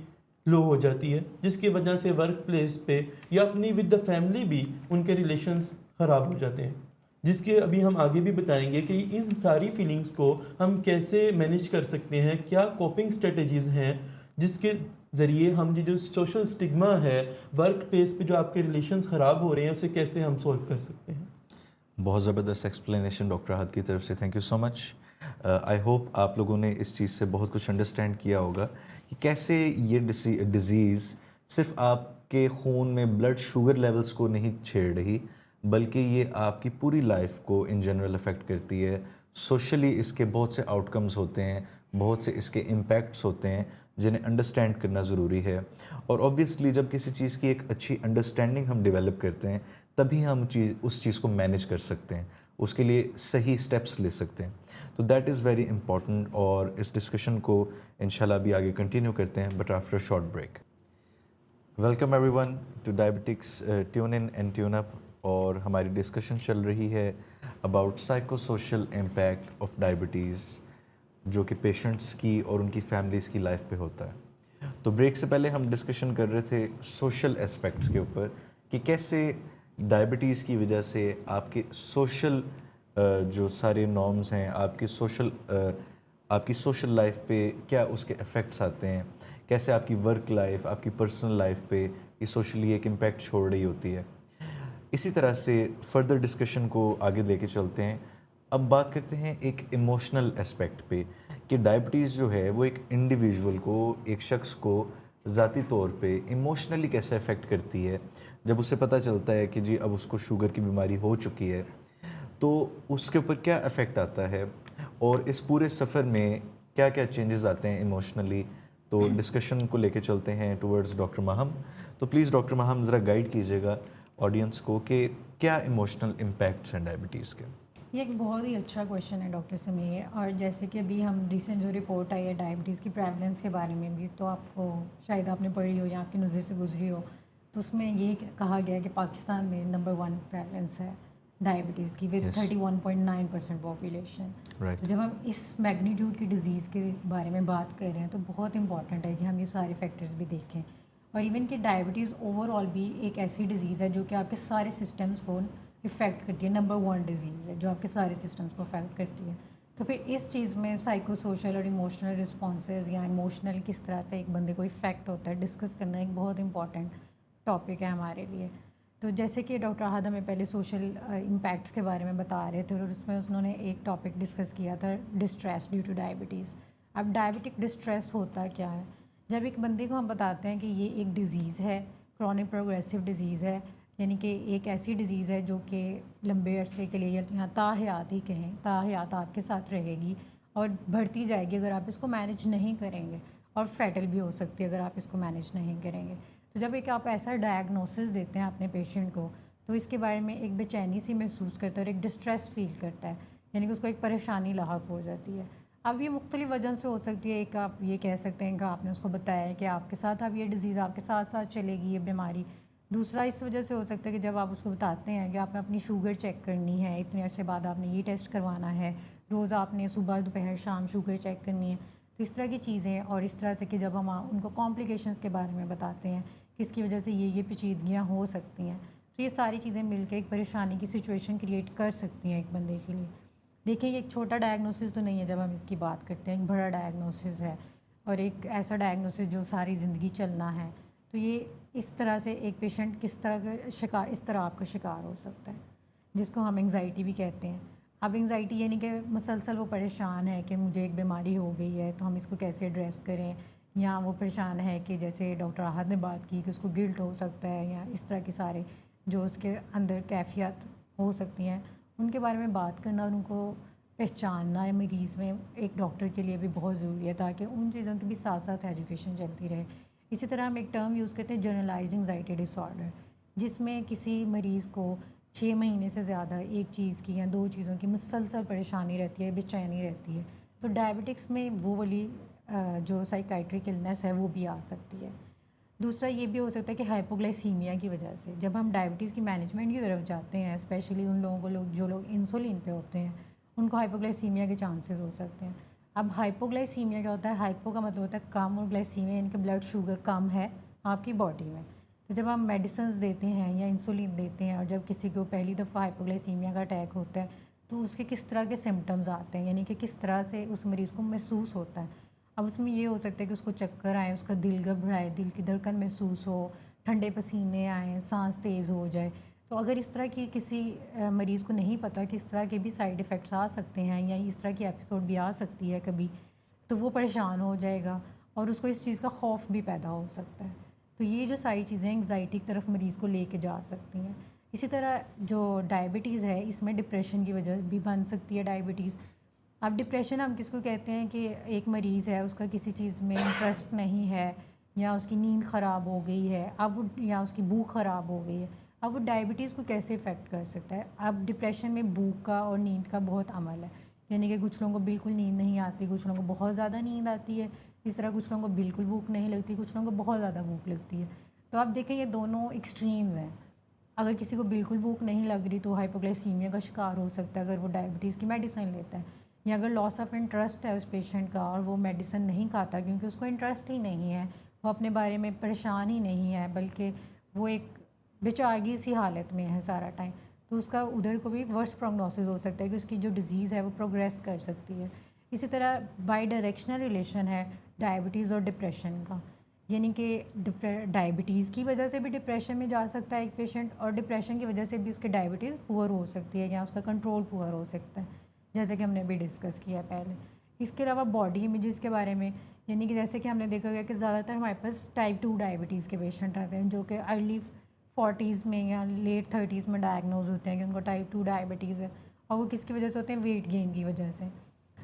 لو ہو جاتی ہے، جس کی وجہ سے ورک پلیس پہ یا اپنی ود دا فیملی بھی ان کے ریلیشنز خراب ہو جاتے ہیں، جس کے ابھی ہم آگے بھی بتائیں گے کہ ان ساری فیلنگز کو ہم کیسے مینیج کر سکتے ہیں، کیا کوپنگ اسٹریٹجیز ہیں جس کے ذریعے ہم یہ جو سوشل سٹگما ہے ورک پلیس پہ جو آپ کے ریلیشنز خراب ہو رہے ہیں اسے کیسے ہم سولو کر سکتے ہیں۔ بہت زبردست ایکسپلینیشن ڈاکٹر احد کی طرف سے، thank you so much. I hope آپ لوگوں نے اس چیز سے بہت کچھ انڈرسٹینڈ کیا ہوگا کہ کیسے یہ ڈیزیز صرف آپ کے خون میں بلڈ شوگر لیولز کو نہیں چھیڑ رہی، بلکہ یہ آپ کی پوری لائف کو ان جنرل افیکٹ کرتی ہے۔ سوشلی اس کے بہت سے آؤٹ کمز ہوتے ہیں، بہت سے اس کے امپیکٹس ہوتے ہیں جنہیں انڈرسٹینڈ کرنا ضروری ہے، اور اوبویسلی جب کسی چیز کی ایک اچھی انڈرسٹینڈنگ ہم ڈیولپ کرتے ہیں تبھی ہم اس چیز کو مینیج کر سکتے ہیں، اس کے لیے صحیح سٹیپس لے سکتے ہیں۔ تو دیٹ از ویری امپورٹنٹ، اور اس ڈسکشن کو انشاءاللہ ابھی آگے کنٹینیو کرتے ہیں but after short break. Welcome everyone to diabetics tune in and tune up, اور ہماری ڈسکشن چل رہی ہے about psycho social impact of diabetes, جو کہ پیشنٹس کی اور ان کی فیملیز کی لائف پہ ہوتا ہے۔ تو بریک سے پہلے ہم ڈسکشن کر رہے تھے سوشل اسپیکٹس کے اوپر کہ کیسے ڈائبٹیز کی وجہ سے آپ کے سوشل جو سارے نارمز ہیں، آپ کی سوشل لائف پہ کیا اس کے افیکٹس آتے ہیں، کیسے آپ کی ورک لائف، آپ کی پرسنل لائف پہ یہ سوشلی ایک امپیکٹ چھوڑ رہی ہوتی ہے. اسی طرح سے فردر ڈسکشن کو آگے لے کے چلتے ہیں. اب بات کرتے ہیں ایک ایموشنل اسپیکٹ پہ کہ ڈائبٹیز جو ہے وہ ایک انڈیویژول کو، ایک شخص کو ذاتی طور پہ ایموشنلی کیسے افیکٹ کرتی ہے. جب اسے پتہ چلتا ہے کہ جی اب اس کو شوگر کی بیماری ہو چکی ہے تو اس کے اوپر کیا افیکٹ آتا ہے اور اس پورے سفر میں کیا کیا چینجز آتے ہیں ایموشنلی. تو ڈسکشن کو لے کے چلتے ہیں ٹورڈز ڈاکٹر ماہم. تو پلیز ڈاکٹر ماہم ذرا گائیڈ کیجیے گا آڈینس کو کہ کیا ایموشنل امپیکٹس ہیں ڈائبٹیز کے. یہ ایک بہت ہی اچھا کویشچن ہے ڈاکٹر سمیر. اور جیسے کہ ابھی ہم ریسنٹ جو رپورٹ آئی ہے ڈائبٹیز کی پریولنس کے بارے میں بھی، تو آپ کو شاید آپ نے پڑھی ہو یا آپ کی نظر سے گزری ہو، تو اس میں یہ کہا گیا ہے کہ پاکستان میں نمبر 1 پریولنس ہے ڈائبٹیز کی ود 31.9% پاپولیشن. تو جب ہم اس میگنیٹیوڈ کی ڈیزیز کے بارے میں بات کر رہے ہیں تو بہت امپورٹنٹ ہے کہ ہم یہ سارے فیکٹرز بھی دیکھیں. اور ایون کہ ڈائبٹیز اوور آل بھی ایک ایسی ڈیزیز ہے جو کہ آپ کے سارے سسٹمز کو افیکٹ کرتی ہے. نمبر 1 ڈیزیز ہے جو آپ کے سارے سسٹمز کو افیکٹ کرتی ہے. تو پھر اس چیز میں سائیکو سوشل اور ایموشنل رسپانسز یا ایموشنل کس طرح سے ایک بندے کو افیکٹ ہوتا ہے ڈسکس کرنا ایک بہت امپورٹنٹ ٹاپک ہے ہمارے لیے. تو جیسے کہ ڈاکٹر احد ہمیں پہلے سوشل امپیکٹس کے بارے میں بتا رہے تھے اور اس میں انہوں نے ایک ٹاپک ڈسکس کیا تھا ڈسٹریس ڈیو ٹو ڈائبٹیز. اب ڈائبٹک ڈسٹریس ہوتا کیا ہے؟ جب ایک بندے کو ہم بتاتے ہیں کہ یہ ایک ڈیزیز ہے، کرونک پروگریسو ڈیزیز ہے، یعنی کہ ایک ایسی ڈیزیز ہے جو کہ لمبے عرصے کے لیے یا تا حیات ہی کہیں، تا حیات آپ کے ساتھ رہے گی اور بڑھتی جائے گی اگر آپ اس کو مینیج نہیں کریں گے، اور فیٹل بھی ہو سکتی ہے اگر آپ اس کو مینیج نہیں کریں گے. تو جب ایک آپ ایسا ڈائگنوسس دیتے ہیں اپنے پیشنٹ کو تو اس کے بارے میں ایک بے چینی سی محسوس کرتا ہے اور ایک ڈسٹریس فیل کرتا ہے، یعنی کہ اس کو ایک پریشانی لاحق ہو جاتی ہے. اب یہ مختلف وجہ سے ہو سکتی ہے. ایک آپ یہ کہہ سکتے ہیں کہ آپ نے اس کو بتایا ہے کہ آپ کے ساتھ اب یہ ڈیزیز آپ کے ساتھ ساتھ چلے گی، یہ بیماری. دوسرا اس وجہ سے ہو سکتا ہے کہ جب آپ اس کو بتاتے ہیں کہ آپ نے اپنی شوگر چیک کرنی ہے، اتنے عرصے بعد آپ نے یہ ٹیسٹ کروانا ہے، روز آپ نے صبح دوپہر شام شوگر چیک کرنی ہے. تو اس طرح کی چیزیں، اور اس طرح سے کہ جب ہم ان کو کمپلیکیشنز کے بارے میں بتاتے ہیں کہ اس کی وجہ سے یہ پیچیدگیاں ہو سکتی ہیں، تو یہ ساری چیزیں مل کے ایک پریشانی کی سچویشن کریٹ کر سکتی ہیں ایک بندے کے لیے. دیکھیں یہ ایک چھوٹا ڈائگنوسس تو نہیں ہے جب ہم اس کی بات کرتے ہیں، ایک بڑا ڈائگنوسس ہے اور ایک ایسا ڈائگنوسس جو ساری زندگی چلنا ہے. تو یہ اس طرح سے ایک پیشنٹ کس طرح کا شکار، اس طرح آپ کا شکار ہو سکتا ہے جس کو ہم انگزائٹی بھی کہتے ہیں. اب انگزائٹی یعنی کہ مسلسل وہ پریشان ہے کہ مجھے ایک بیماری ہو گئی ہے تو ہم اس کو کیسے ایڈریس کریں، یا وہ پریشان ہے کہ جیسے ڈاکٹر احد نے بات کی کہ اس کو گلٹ ہو سکتا ہے، یا اس طرح کے سارے جو اس کے اندر کیفیت ہو سکتی ہیں ان کے بارے میں بات کرنا اور ان کو پہچاننا مریض میں ایک ڈاکٹر کے لیے بھی بہت ضروری ہے تاکہ ان چیزوں کی بھی ساتھ ساتھ ایجوکیشن چلتی رہے. اسی طرح ہم ایک ٹرم یوز کرتے ہیں جنرلائزڈ انگزائٹی ڈس آرڈر، جس میں کسی مریض کو 6 مہینے سے زیادہ ایک چیز کی یا 2 چیزوں کی مسلسل پریشانی رہتی ہے، بے چینی رہتی ہے. تو ڈائبٹکس میں وہ والی جو سائیکائٹرک النس ہے وہ بھی آ سکتی ہے. دوسرا یہ بھی ہو سکتا ہے کہ ہائپوگلائسیمیا کی وجہ سے جب ہم ڈائبٹیز کی مینجمنٹ کی طرف جاتے ہیں، اسپیشلی ان لوگوں کو جو لوگ انسولین پہ ہوتے ہیں ان کو ہائپوگلائسیمیا کے چانسز ہو سکتے ہیں. اب ہائپوگلائسیمیا کیا ہوتا ہے؟ ہائپو کا مطلب ہوتا ہے کم، اور گلائسیمیا یعنی کہ بلڈ شوگر کم ہے آپ کی باڈی میں. تو جب ہم میڈیسنز دیتے ہیں یا انسولین دیتے ہیں اور جب کسی کو پہلی دفعہ ہائپوگلائسیمیا کا اٹیک ہوتا ہے تو اس کے کس طرح کے سمٹمز آتے ہیں، یعنی کہ کس طرح سے اس مریض کو محسوس ہوتا ہے. اب اس میں یہ ہو سکتا ہے کہ اس کو چکر آئے، اس کا دل گھبرائے، دل کی دھڑکن محسوس ہو، ٹھنڈے پسینے آئیں، سانس تیز ہو جائے. تو اگر اس طرح کی کسی مریض کو نہیں پتہ کہ اس طرح کے بھی سائیڈ ایفیکٹس آ سکتے ہیں یا اس طرح کی ایپیسوڈ بھی آ سکتی ہے کبھی، تو وہ پریشان ہو جائے گا اور اس کو اس چیز کا خوف بھی پیدا ہو سکتا ہے. تو یہ جو ساری چیزیں انگزائٹی کی طرف مریض کو لے کے جا سکتی ہیں. اسی طرح جو ڈائبٹیز ہے اس میں ڈپریشن کی وجہ بھی بن سکتی ہے ڈائبٹیز. اب ڈپریشن ہم کس کو کہتے ہیں کہ ایک مریض ہے اس کا کسی چیز میں انٹرسٹ نہیں ہے، یا اس کی نیند خراب ہو گئی ہے اب وہ، یا اس کی بھوک خراب ہو گئی ہے. اب وہ ڈائبٹیز کو کیسے افیکٹ کر سکتا ہے؟ اب ڈپریشن میں بھوک کا اور نیند کا بہت عمل ہے، یعنی کہ کچھ لوگوں کو بالکل نیند نہیں آتی، کچھ لوگوں کو بہت زیادہ نیند آتی ہے، اس طرح کچھ لوگوں کو بالکل بھوک نہیں لگتی، کچھ لوگوں کو بہت زیادہ بھوک لگتی ہے. تو آپ دیکھیں یہ دونوں ایکسٹریمز ہیں. اگر کسی کو بالکل بھوک نہیں لگ رہی تو ہائپوگلائسیمیا کا شکار ہو سکتا ہے اگر وہ ڈائبٹیز کی میڈیسن لیتا ہے، یا اگر لاس آف انٹرسٹ ہے اس پیشنٹ کا اور وہ میڈیسن نہیں کھاتا کیونکہ اس کو انٹرسٹ ہی نہیں ہے، وہ اپنے بارے میں پریشان ہی نہیں ہے، بلکہ وہ ایک بیچارگی سی حالت میں ہے سارا ٹائم، تو اس کا ادھر کو بھی ورس پروگنوسس ہو سکتا ہے کہ اس کی جو ڈیزیز ہے وہ پروگریس کر سکتی ہے. اسی طرح بائی ڈائریکشنل ریلیشن ہے ڈائبٹیز اور ڈپریشن کا. یعنی کہ ڈائبٹیز کی وجہ سے بھی ڈپریشن میں جا سکتا ہے ایک پیشنٹ, اور ڈپریشن کی وجہ سے بھی اس کی ڈائبٹیز پور ہو سکتی ہے یا اس کا کنٹرول پور ہو سکتا ہے, جیسے کہ ہم نے ابھی ڈسکس کیا پہلے. اس کے علاوہ باڈی امیجز کے بارے میں, یعنی کہ جیسے کہ ہم نے دیکھا گیا کہ زیادہ تر ہمارے پاس ٹائپ 2 ڈائبٹیز کے پیشنٹ آتے ہیں جو کہ ارلی 40s میں یا لیٹ 30s میں ڈائگنوز ہوتے ہیں کہ ان کو ٹائپ 2 ڈائبٹیز ہے, اور وہ کس کی وجہ سے ہوتے ہیں, ویٹ گین کی وجہ سے.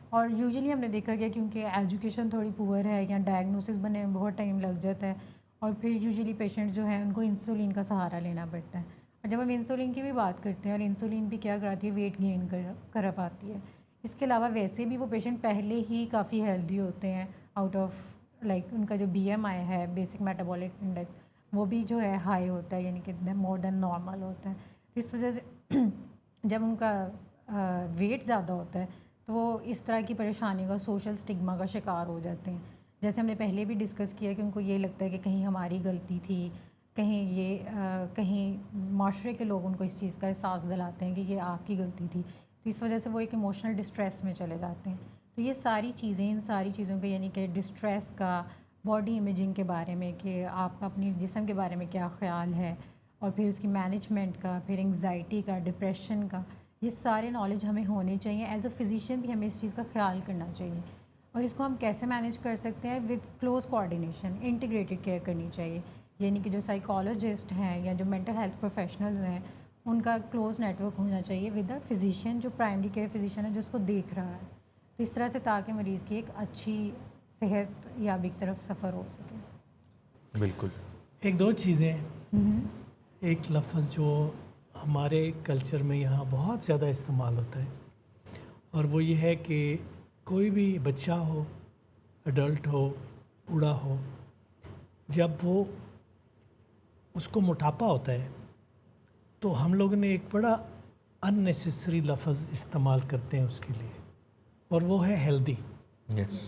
اور یوزلی ہم نے دیکھا گیا کیونکہ ایجوکیشن تھوڑی پور ہے یا ڈائگنوسس بننے میں بہت ٹائم لگ جاتا ہے, اور پھر یوزلی پیشنٹ جو ہیں ان کو انسولین کا سہارا لینا پڑتا ہے. اور جب ہم انسولین کی بھی بات کرتے ہیں, اور انسولین بھی کیا کراتی ہے, ویٹ گین کر پاتی ہے. اس کے علاوہ ویسے بھی وہ پیشنٹ پہلے ہی کافی ہیلدی ہوتے ہیں, آؤٹ آف لائک ان کا جو BMI ہے, بیسک میٹابولک انڈیکس, وہ بھی جو ہے ہائی ہوتا ہے, یعنی کہ مور دین نارمل ہوتا ہے. تو اس وجہ سے جب ان کا ویٹ زیادہ ہوتا ہے تو وہ اس طرح کی پریشانی کا, سوشل سٹگما کا شکار ہو جاتے ہیں. جیسے ہم نے پہلے بھی ڈسکس کیا کہ ان کو یہ لگتا ہے کہ کہیں ہماری غلطی تھی, کہیں معاشرے کے لوگ ان کو اس چیز کا احساس دلاتے ہیں کہ یہ آپ کی غلطی تھی, تو اس وجہ سے وہ ایک ایموشنل ڈسٹریس میں چلے جاتے ہیں. تو یہ ساری چیزیں, ان ساری چیزوں کا یعنی کہ ڈسٹریس کا, باڈی امیجنگ کے بارے میں کہ آپ کا اپنی جسم کے بارے میں کیا خیال ہے, اور پھر اس کی مینجمنٹ کا, پھر انگزائٹی کا, ڈپریشن کا, یہ سارے نالج ہمیں ہونے چاہیے. ایز اے فزیشین بھی ہمیں اس چیز کا خیال کرنا چاہیے, اور اس کو ہم کیسے مینیج کر سکتے ہیں, with close coordination, integrated care کرنی چاہیے. یعنی کہ جو سائیکالوجسٹ ہیں یا جو مینٹل ہیلتھ پروفیشنلز ہیں ان کا کلوز نیٹ ورک ہونا چاہیے ود اے فزیشین, جو پرائمری کیئر فزیشین ہے جو اس کو دیکھ رہا ہے. تو اس طرح سے تاکہ مریض کی ایک اچھی صحت یابی کی طرف سفر ہو سکے. بالکل. ایک دو چیزیں, ایک لفظ جو ہمارے کلچر میں یہاں بہت زیادہ استعمال ہوتا ہے, اور وہ یہ ہے کہ کوئی بھی بچہ ہو, ایڈلٹ ہو, بوڑھا ہو, جب وہ اس کو موٹاپا ہوتا ہے تو ہم لوگ نے ایک بڑا ان نیسیسری لفظ استعمال کرتے ہیں اس کے لیے, اور وہ ہے healthy. Yes.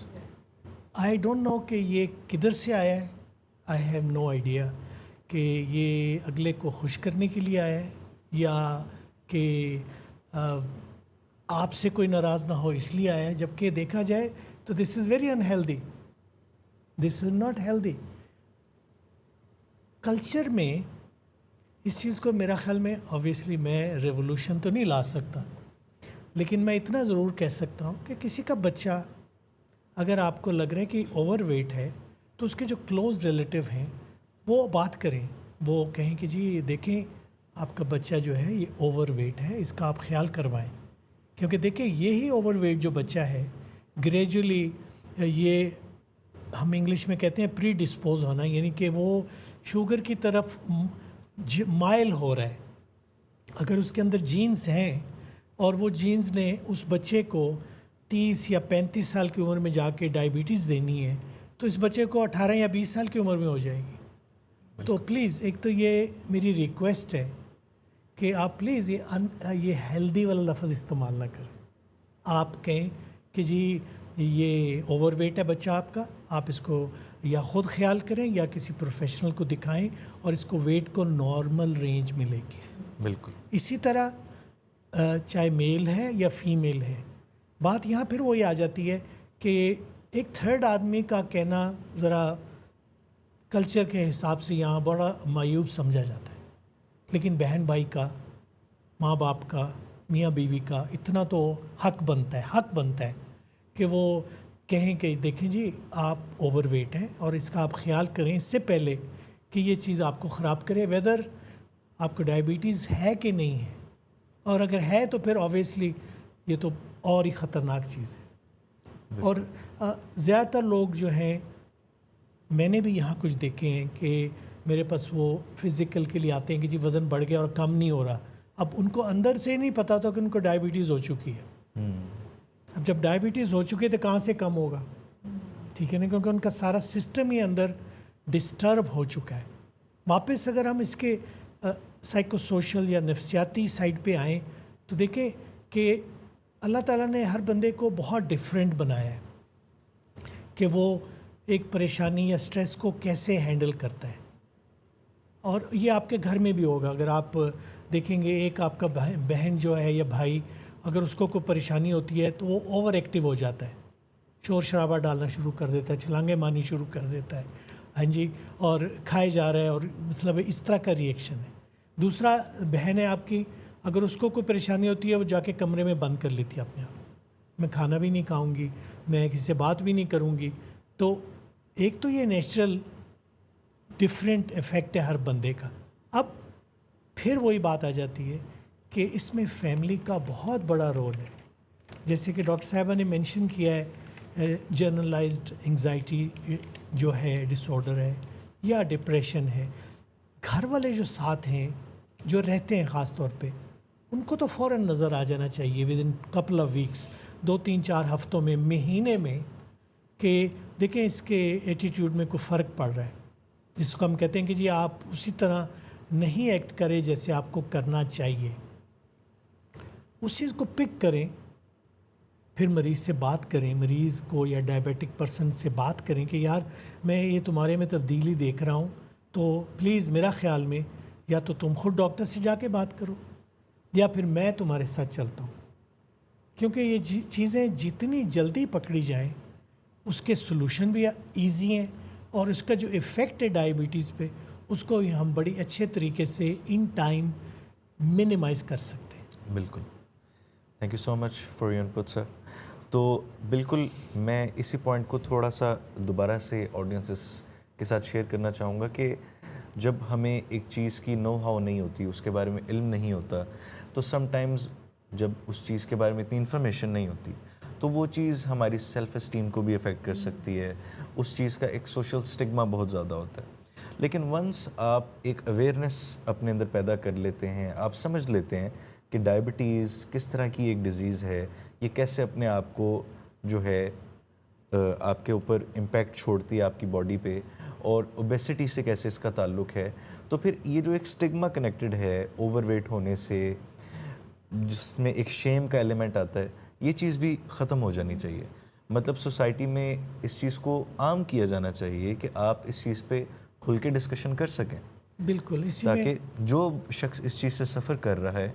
I don't know کہ یہ کدھر سے آیا ہے, آئی ہیو نو آئیڈیا کہ یہ اگلے کو خوش کرنے کے لیے آیا ہے یا کہ آپ سے کوئی ناراض نہ ہو اس لیے آیا ہے, جبکہ دیکھا جائے تو this is very unhealthy, this is not healthy. Culture میں اس چیز کو میرا خیال میں آبویسلی میں ریولوشن تو نہیں لا سکتا, لیکن میں اتنا ضرور کہہ سکتا ہوں کہ کسی کا بچہ اگر آپ کو لگ رہا ہے کہ اوور ویٹ ہے تو اس کے جو کلوز ریلیٹیو ہیں وہ بات کریں, وہ کہیں کہ جی دیکھیں آپ کا بچہ جو ہے یہ اوور ویٹ ہے, اس کا آپ خیال کروائیں. کیونکہ دیکھیں یہی اوور ویٹ جو بچہ ہے گریجولی, یہ ہم انگلش میں کہتے ہیں پری ڈسپوز ہونا, یعنی کہ وہ شوگر کی طرف مائل ہو رہا ہے. اگر اس کے اندر جینز ہیں اور وہ جینز نے اس بچے کو 30 یا 35 سال کی عمر میں جا کے ڈائبٹیز دینی ہے تو اس بچے کو 18 یا 20 سال کی عمر میں ہو جائے گی. تو پلیز ایک تو یہ میری ریکویسٹ ہے کہ آپ پلیز یہ ہیلدی والا لفظ استعمال نہ کریں. آپ کہیں کہ جی یہ اوور ویٹ ہے بچہ آپ کا, آپ اس کو یا خود خیال کریں یا کسی پروفیشنل کو دکھائیں اور اس کو ویٹ کو نارمل رینج میں لے کے. بالکل. اسی طرح چاہے میل ہے یا فیمیل ہے, بات یہاں پھر وہی آ جاتی ہے کہ ایک تھرڈ آدمی کا کہنا ذرا کلچر کے حساب سے یہاں بڑا معیوب سمجھا جاتا ہے, لیکن بہن بھائی کا, ماں باپ کا, میاں بیوی کا اتنا تو حق بنتا ہے کہ وہ کہیں کہ دیکھیں جی آپ اوور ویٹ ہیں اور اس کا آپ خیال کریں اس سے پہلے کہ یہ چیز آپ کو خراب کرے, ویدر آپ کو ڈائبٹیز ہے کہ نہیں ہے, اور اگر ہے تو پھر آبویسلی یہ تو اور ہی خطرناک چیز ہے. اور زیادہ تر لوگ جو ہیں, میں نے بھی یہاں کچھ دیکھے ہیں کہ میرے پاس وہ فزیکل کے لیے آتے ہیں کہ جی وزن بڑھ گیا اور کم نہیں ہو رہا. اب ان کو اندر سے نہیں پتا تھا کہ ان کو ڈائبٹیز ہو چکی ہے. اب جب ڈائبٹیز ہو چکی ہے تو کہاں سے کم ہوگا, ٹھیک ہے نا, کیونکہ ان کا سارا سسٹم ہی اندر ڈسٹرب ہو چکا ہے. واپس اگر ہم اس کے سائیکو سوشل یا نفسیاتی سائڈ پہ آئیں تو دیکھیں کہ اللہ تعالیٰ نے ہر بندے کو بہت ڈفرینٹ بنایا ہے کہ وہ ایک پریشانی یا سٹریس کو کیسے ہینڈل کرتا ہے. اور یہ آپ کے گھر میں بھی ہوگا, اگر آپ دیکھیں گے ایک آپ کا بہن جو ہے یا بھائی, اگر اس کو کوئی پریشانی ہوتی ہے تو وہ اوور ایکٹیو ہو جاتا ہے, شور شرابہ ڈالنا شروع کر دیتا ہے, چھلانگیں مارنی شروع کر دیتا ہے, ہاں جی، اور کھائے جا رہا ہے اور مطلب اس طرح کا ریئیکشن ہے. دوسرا بہن ہے آپ کی، اگر اس کو کوئی پریشانی ہوتی ہے وہ جا کے کمرے میں بند کر لیتی ہے اپنے آپ، میں کھانا بھی نہیں کھاؤں گی، میں کسی سے بات بھی نہیں کروں گی. تو ایک تو یہ نیچرل ڈفرینٹ افیکٹ ہے ہر بندے کا. اب پھر وہی بات آ جاتی ہے کہ اس میں فیملی کا بہت بڑا رول ہے. جیسے کہ ڈاکٹر صاحبہ نے مینشن کیا ہے جرنلائزڈ انگزائٹی جو ہے ڈس آرڈر ہے یا ڈپریشن ہے، گھر والے جو ساتھ ہیں جو رہتے ہیں خاص طور پہ ان کو تو فوراً نظر آ جانا چاہیے with in couple of weeks, 2-3-4 ہفتوں میں، مہینے میں، کہ دیکھیں اس کے ایٹیٹیوڈ میں کوئی فرق پڑ رہا ہے، جس کو ہم کہتے ہیں کہ جی آپ اسی طرح نہیں ایکٹ کریں جیسے آپ کو کرنا چاہیے. اس چیز کو پک کریں، پھر مریض سے بات کریں، مریض کو یا ڈائبیٹک پرسن سے بات کریں کہ یار میں یہ تمہارے میں تبدیلی دیکھ رہا ہوں، تو پلیز میرا خیال میں یا تو تم خود ڈاکٹر سے جا کے بات کرو یا پھر میں تمہارے ساتھ چلتا ہوں. کیونکہ یہ چیزیں جتنی جلدی پکڑی جائیں اس کے سلوشن بھی ایزی ہیں، اور اس کا جو ایفیکٹ ہے ڈائبٹیز پہ اس کو بھی ہم بڑی اچھے طریقے سے ان ٹائم منیمائز کر سکتے ہیں. بالکل. Thank you so much for your input sir. تو بالکل میں اسی پوائنٹ کو تھوڑا سا دوبارہ سے آڈینسز کے ساتھ شیئر کرنا چاہوں گا کہ جب ہمیں ایک چیز کی نو ہاؤ نہیں ہوتی، اس کے بارے میں علم نہیں ہوتا، تو سم ٹائمز جب اس چیز کے بارے میں اتنی انفارمیشن نہیں ہوتی تو وہ چیز ہماری سیلف اسٹیم کو بھی افیکٹ کر سکتی ہے. اس چیز کا ایک سوشل سٹگما بہت زیادہ ہوتا ہے. لیکن ونس آپ ایک اویئرنیس اپنے اندر پیدا کر لیتے ہیں، آپ سمجھ لیتے ہیں کہ ڈائبٹیز کس طرح کی ایک ڈیزیز ہے، یہ کیسے اپنے آپ کو جو ہے آپ کے اوپر امپیکٹ چھوڑتی ہے آپ کی باڈی پہ، اور اوبیسٹی سے کیسے اس کا تعلق ہے، تو پھر یہ جو ایک سٹگما کنیکٹڈ ہے اوور ویٹ ہونے سے، جس میں ایک شیم کا ایلیمنٹ آتا ہے، یہ چیز بھی ختم ہو جانی چاہیے. مطلب سوسائٹی میں اس چیز کو عام کیا جانا چاہیے کہ آپ اس چیز پہ کھل کے ڈسکشن کر سکیں. بالکل، اسی میں تاکہ جو شخص اس چیز سے سفر کر رہا ہے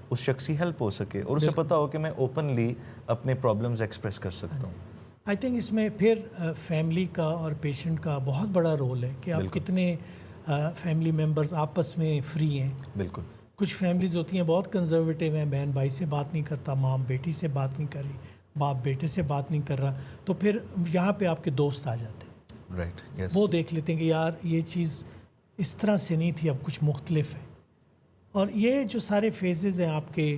اس شخص کی ہیلپ ہو سکے اور اسے پتہ ہو کہ میں اوپنلی اپنے پرابلمز ایکسپریس کر سکتا ہوں. آئی تھنک اس میں پھر فیملی کا اور پیشنٹ کا بہت بڑا رول ہے کہ آپ کتنے فیملی ممبرز آپس میں فری ہیں. بالکل. کچھ فیملیز ہوتی ہیں بہت کنزرویٹیو ہیں، بہن بھائی سے بات نہیں کرتا، ماں بیٹی سے بات نہیں کر رہی، باپ بیٹے سے بات نہیں کر رہا، تو پھر یہاں پہ آپ کے دوست آ جاتے ہیں. رائٹ. یس. وہ دیکھ لیتے ہیں کہ یار یہ چیز اس طرح سے نہیں تھی، اب کچھ مختلف ہے. اور یہ جو سارے فیزز ہیں آپ کے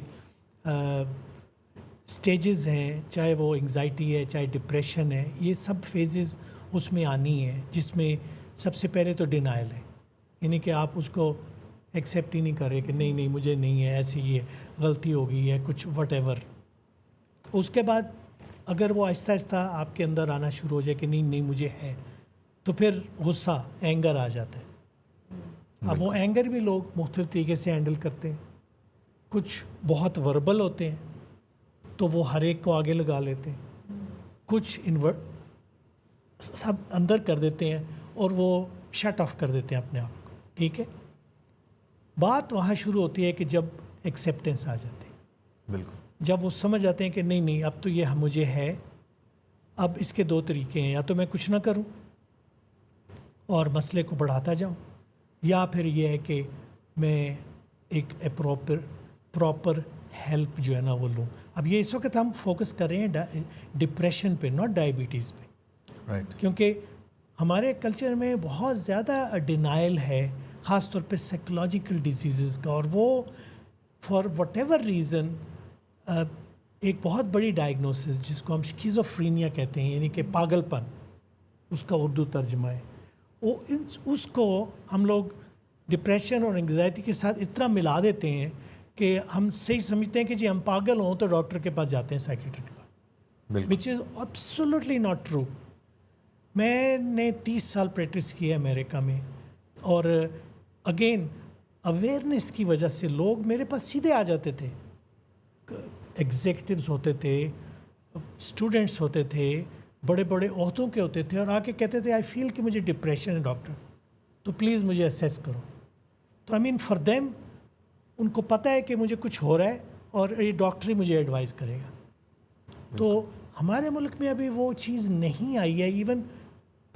سٹیجز ہیں، چاہے وہ انگزائٹی ہے چاہے ڈپریشن ہے، یہ سب فیزز اس میں آنی ہے، جس میں سب سے پہلے تو ڈینائل ہے، یعنی کہ آپ اس کو ایکسیپٹ ہی نہیں کر رہے کہ نہیں نہیں مجھے نہیں ہے، ایسی ہی ہے، غلطی ہو گئی ہے، کچھ وٹ ایور. اس کے بعد اگر وہ آہستہ آہستہ آپ کے اندر آنا شروع ہو جائے کہ نہیں نہیں مجھے ہے، تو پھر غصہ، اینگر آ جاتا ہے. اب وہ اینگر بھی لوگ مختلف طریقے سے ہینڈل کرتے ہیں. کچھ بہت وربل ہوتے ہیں تو وہ ہر ایک کو آگے لگا لیتے ہیں، کچھ سب اندر کر دیتے ہیں اور وہ شٹ آف کر دیتے ہیں اپنے آپ کو. ٹھیک ہے، بات وہاں شروع ہوتی ہے کہ جب ایکسیپٹنس آ جاتی ہے. بالکل. جب وہ سمجھ جاتے ہیں کہ نہیں نہیں اب تو یہ مجھے ہے، اب اس کے 2 طریقے ہیں، یا تو میں کچھ نہ کروں اور مسئلے کو بڑھاتا جاؤں، یا پھر یہ ہے کہ میں ایک پراپر ہیلپ جو ہے نا وہ لوں. اب یہ اس وقت ہم فوکس کر رہے ہیں ڈپریشن پہ، ناٹ ڈائبٹیز پہ. رائٹ. کیونکہ ہمارے کلچر میں بہت زیادہ ڈینائل ہے، خاص طور پہ سائیکولوجیکل ڈیزیزز کا، اور وہ فار وٹ ایور ریزن ایک بہت بڑی ڈائگنوسس جس کو ہم شکیزوفرینیا کہتے ہیں، یعنی کہ پاگل پن اس کا اردو ترجمہ ہے، وہ اس کو ہم لوگ ڈپریشن اور انگزائٹی کے ساتھ اتنا ملا دیتے ہیں کہ ہم صحیح سمجھتے ہیں کہ جی ہم پاگل ہوں تو ڈاکٹر کے پاس جاتے ہیں، سائیکیٹر کے پاس، وچ از ایبسولوٹلی ناٹ ٹرو. میں نے 30 سال پریکٹس کی ہے امریکہ میں، اور اگین اویئرنیس کی وجہ سے لوگ میرے پاس سیدھے آ جاتے تھے. ایگزیکٹوز ہوتے تھے، اسٹوڈنٹس ہوتے تھے، بڑے بڑے عہدوں کے ہوتے تھے، اور آ کے کہتے تھے آئی فیل کہ مجھے ڈپریشن ہے ڈاکٹر، تو پلیز مجھے اسیس کرو. تو آئی مین فار دیم ان کو پتہ ہے کہ مجھے کچھ ہو رہا ہے اور یہ ڈاکٹر ہی مجھے ایڈوائز کرے گا. تو ہمارے ملک میں ابھی وہ چیز نہیں آئی ہے. ایون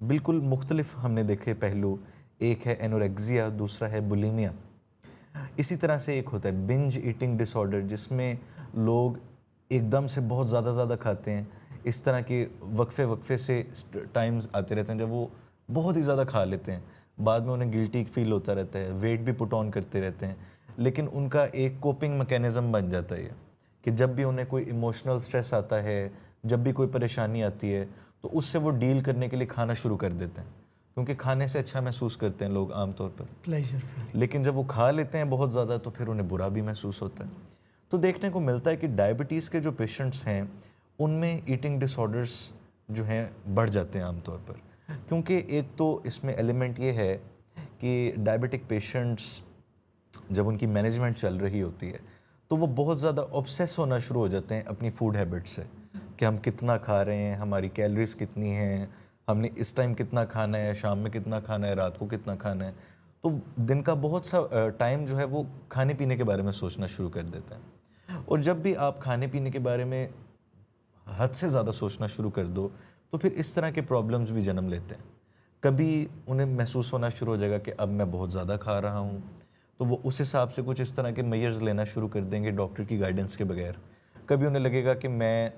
بالکل مختلف ہم نے دیکھے پہلو. ایک ہے اینوریکزیا, دوسرا ہے بولیمیا. اسی طرح سے ایک ہوتا ہے بنج ایٹنگ ڈس آرڈر, جس میں لوگ ایک دم سے بہت زیادہ کھاتے ہیں. اس طرح کے وقفے سے ٹائمز آتے رہتے ہیں جب وہ بہت ہی زیادہ کھا لیتے ہیں, بعد میں انہیں گلٹی فیل ہوتا رہتا ہے, ویٹ بھی پٹ آن کرتے رہتے ہیں. لیکن ان کا ایک کوپنگ میکینزم بن جاتا ہے کہ جب بھی انہیں کوئی ایموشنل سٹریس آتا ہے, جب بھی کوئی پریشانی آتی ہے, تو اس سے وہ ڈیل کرنے کے لیے کھانا شروع کر دیتے ہیں, کیونکہ کھانے سے اچھا محسوس کرتے ہیں لوگ عام طور پر. Pleasure feeling. لیکن جب وہ کھا لیتے ہیں بہت زیادہ تو پھر انہیں برا بھی محسوس ہوتا ہے. تو دیکھنے کو ملتا ہے کہ ڈائبٹیز کے جو پیشنٹس ہیں ان میں ایٹنگ ڈس آرڈرس جو ہیں بڑھ جاتے ہیں عام طور پر, کیونکہ ایک تو اس میں ایلیمنٹ یہ ہے کہ ڈائبٹک پیشنٹس جب ان کی مینجمنٹ چل رہی ہوتی ہے تو وہ بہت زیادہ آبسیس ہونا شروع ہو جاتے ہیں اپنی فوڈ ہیبٹ سے, کہ ہم کتنا کھا رہے ہیں, ہماری کیلریز کتنی ہیں, ہم نے اس ٹائم کتنا کھانا ہے, شام میں کتنا کھانا ہے, رات کو کتنا کھانا ہے. تو دن کا بہت سا ٹائم جو ہے وہ کھانے پینے کے بارے میں سوچنا شروع کر دیتے ہیں. اور جب بھی آپ کھانے پینے کے بارے میں حد سے زیادہ سوچنا شروع کر دو تو پھر اس طرح کے پرابلمز بھی جنم لیتے ہیں. کبھی انہیں محسوس ہونا شروع ہو جائے گا کہ اب میں بہت زیادہ کھا رہا ہوں, تو وہ اس حساب سے کچھ اس طرح کے میئرز لینا شروع کر دیں گے ڈاکٹر کی گائیڈنس کے بغیر. کبھی انہیں لگے گا کہ میں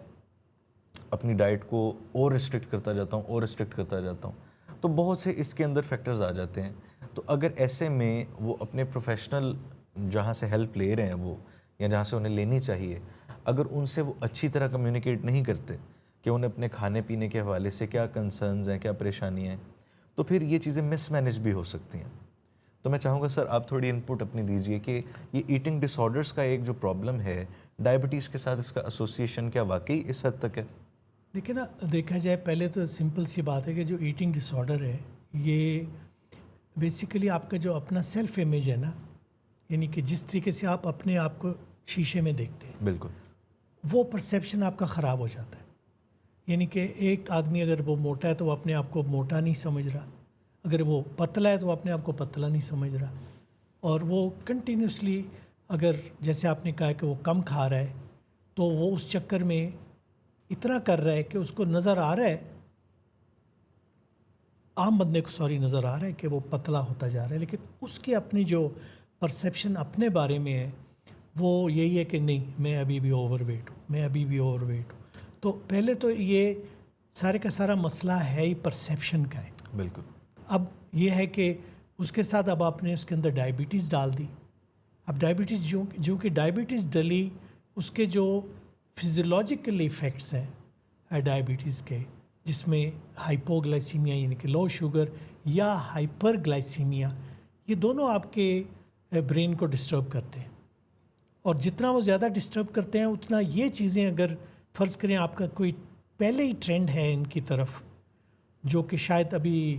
اپنی ڈائٹ کو اور ریسٹرکٹ کرتا جاتا ہوں. تو بہت سے اس کے اندر فیکٹرز آ جاتے ہیں. تو اگر ایسے میں وہ اپنے پروفیشنل جہاں سے ہیلپ لے رہے ہیں وہ, یا جہاں سے انہیں لینی چاہیے, اگر ان سے وہ اچھی طرح کمیونیکیٹ نہیں کرتے کہ انہیں اپنے کھانے پینے کے حوالے سے کیا کنسرنز ہیں, کیا پریشانیاں ہیں, تو پھر یہ چیزیں مس مینیج بھی ہو سکتی ہیں. تو میں چاہوں گا سر آپ تھوڑی انپٹ اپنی دیجیے کہ یہ ایٹنگ ڈس آرڈرس کا ایک جو پرابلم ہے ڈائبٹیز کے ساتھ, اس کا ایسوسیشن کیا واقعی اس حد تک ہے؟ دیکھیں نا, دیکھا جائے پہلے تو سمپل سی بات ہے کہ جو ایٹنگ ڈس آرڈر ہے یہ بیسیکلی آپ کا جو اپنا سیلف امیج ہے نا, یعنی کہ جس طریقے سے آپ اپنے آپ کو شیشے میں دیکھتے ہیں, بالکل وہ پرسیپشن آپ کا خراب ہو جاتا ہے. یعنی کہ ایک آدمی اگر وہ موٹا ہے تو وہ اپنے آپ کو موٹا نہیں سمجھ رہا, اگر وہ پتلا ہے تو وہ اپنے آپ کو پتلا نہیں سمجھ رہا, اور وہ کنٹینیوسلی اگر جیسے آپ نے کہا کہ وہ کم کھا رہا ہے تو وہ اس چکر میں اتنا کر رہا ہے کہ اس کو نظر آ رہا ہے, عام بندے کو نظر آ رہا ہے کہ وہ پتلا ہوتا جا رہا ہے, لیکن اس کی اپنی جو پرسیپشن اپنے بارے میں ہے وہ یہی ہے کہ نہیں, میں ابھی بھی اوور ویٹ ہوں. تو پہلے تو یہ سارے کا سارا مسئلہ ہے ہی پرسیپشن کا ہے. بالکل. اب یہ ہے کہ اس کے ساتھ اب آپ نے اس کے اندر ڈائبٹیز ڈال دی. اب ڈائبٹیز جو کہ ڈائبٹیز ڈلی, اس کے جو فزیولوجیکل ایفیکٹس ہیں ڈائبٹیز کے, جس میں ہائپوگلائسیمیا یعنی کہ لو شوگر یا ہائپر گلائسیمیا, یہ دونوں آپ کے برین کو ڈسٹرب کرتے ہیں. اور جتنا وہ زیادہ ڈسٹرب کرتے ہیں اتنا یہ چیزیں, اگر فرض کریں آپ کا کوئی پہلے ہی ٹرینڈ ہے ان کی طرف جو کہ شاید ابھی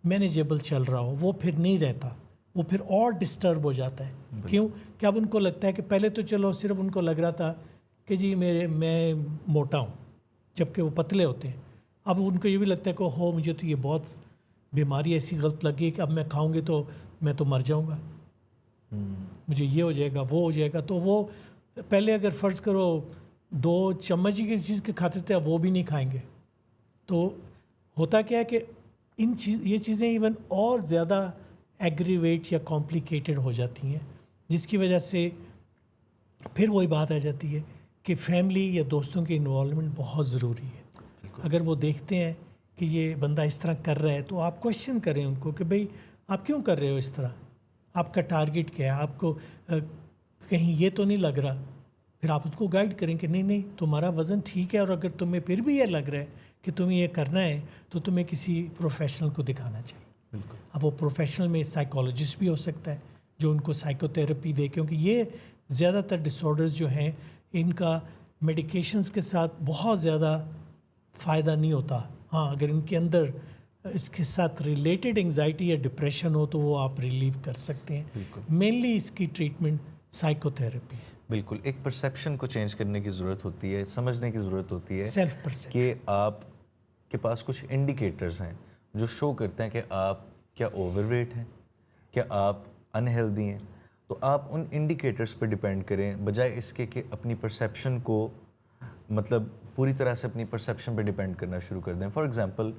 مینیجیبل چل رہا ہو, وہ پھر نہیں رہتا, وہ پھر اور ڈسٹرب ہو جاتا ہے. کیوں کہ اب ان کو لگتا ہے کہ پہلے تو چلو صرف ان کو لگ رہا تھا کہ جی میں موٹا ہوں, جب کہ وہ پتلے ہوتے ہیں. اب ان کو یہ بھی لگتا ہے کہ ہو مجھے تو یہ بہت بیماری ایسی غلط لگی کہ اب میں کھاؤں گی تو میں تو مر جاؤں گا, مجھے یہ ہو جائے گا وہ ہو جائے گا. تو وہ پہلے اگر فرض کرو 2 چمچ ہی کسی چیز کے کھاتے تھے, اب وہ بھی نہیں کھائیں گے. تو ہوتا کیا ہے کہ یہ چیزیں ایون اور زیادہ ایگریویٹ یا کمپلیکیٹڈ ہو جاتی ہیں, جس کی وجہ سے پھر وہی بات آ جاتی ہے کہ فیملی یا دوستوں کی انوالومنٹ بہت ضروری ہے. اگر وہ دیکھتے ہیں کہ یہ بندہ اس طرح کر رہا ہے تو آپ کوشچن کریں ان کو کہ بھئی آپ کیوں کر رہے ہو اس طرح, آپ کا ٹارگٹ کیا ہے, آپ کو کہیں یہ تو نہیں لگ رہا. پھر آپ اس کو گائیڈ کریں کہ نہیں تمہارا وزن ٹھیک ہے, اور اگر تمہیں پھر بھی یہ لگ رہا ہے کہ تمہیں یہ کرنا ہے تو تمہیں کسی پروفیشنل کو دکھانا چاہیے. بالکل. اب وہ پروفیشنل میں سائیکالوجسٹ بھی ہو سکتا ہے جو ان کو سائیکو تھراپی دے, کیونکہ یہ زیادہ تر ڈس آرڈرز جو ہیں ان کا میڈیکیشنز کے ساتھ بہت زیادہ فائدہ نہیں ہوتا. ہاں اگر ان کے اندر اس کے ساتھ ریلیٹڈ انگزائٹی یا ڈپریشن ہو تو وہ آپ ریلیو کر سکتے ہیں. مینلی اس کی ٹریٹمنٹ سائیکو تھراپی. بالکل. ایک پرسیپشن کو چینج کرنے کی ضرورت ہوتی ہے, سمجھنے کی ضرورت ہوتی ہے سیلف پرسیپشن کہ آپ کے پاس کچھ انڈیکیٹرز ہیں جو شو کرتے ہیں کہ آپ کیا اوور ویٹ ہیں, کیا آپ انہیلدی ہیں. تو آپ ان انڈیکیٹرز پہ ڈیپینڈ کریں بجائے اس کے کہ اپنی پرسیپشن کو مطلب پوری طرح سے اپنی پرسیپشن پہ ڈیپینڈ کرنا شروع کر دیں. فار ایگزامپل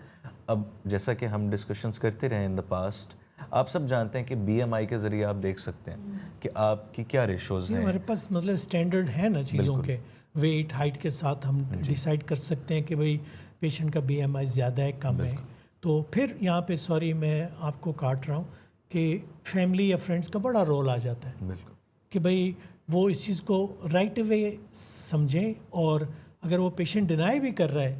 اب جیسا کہ ہم ڈسکشنز کرتے رہے ان دا پاسٹ, آپ سب جانتے ہیں کہ بی ایم آئی کے ذریعے آپ دیکھ سکتے ہیں کہ آپ کی کیا ریشوز ہیں. ہمارے پاس مطلب اسٹینڈرڈ ہے نا چیزوں کے, ویٹ ہائٹ کے ساتھ ہم ڈیسائیڈ کر سکتے ہیں کہ بھئی پیشنٹ کا بی ایم آئی زیادہ ہے کم ہے. تو پھر یہاں پہ سوری میں آپ کو کاٹ رہا ہوں کہ فیملی یا فرینڈس کا بڑا رول آ جاتا ہے. بالکل کہ بھئی وہ اس چیز کو رائٹ وے سمجھیں, اور اگر وہ پیشنٹ ڈینائی بھی کر رہا ہے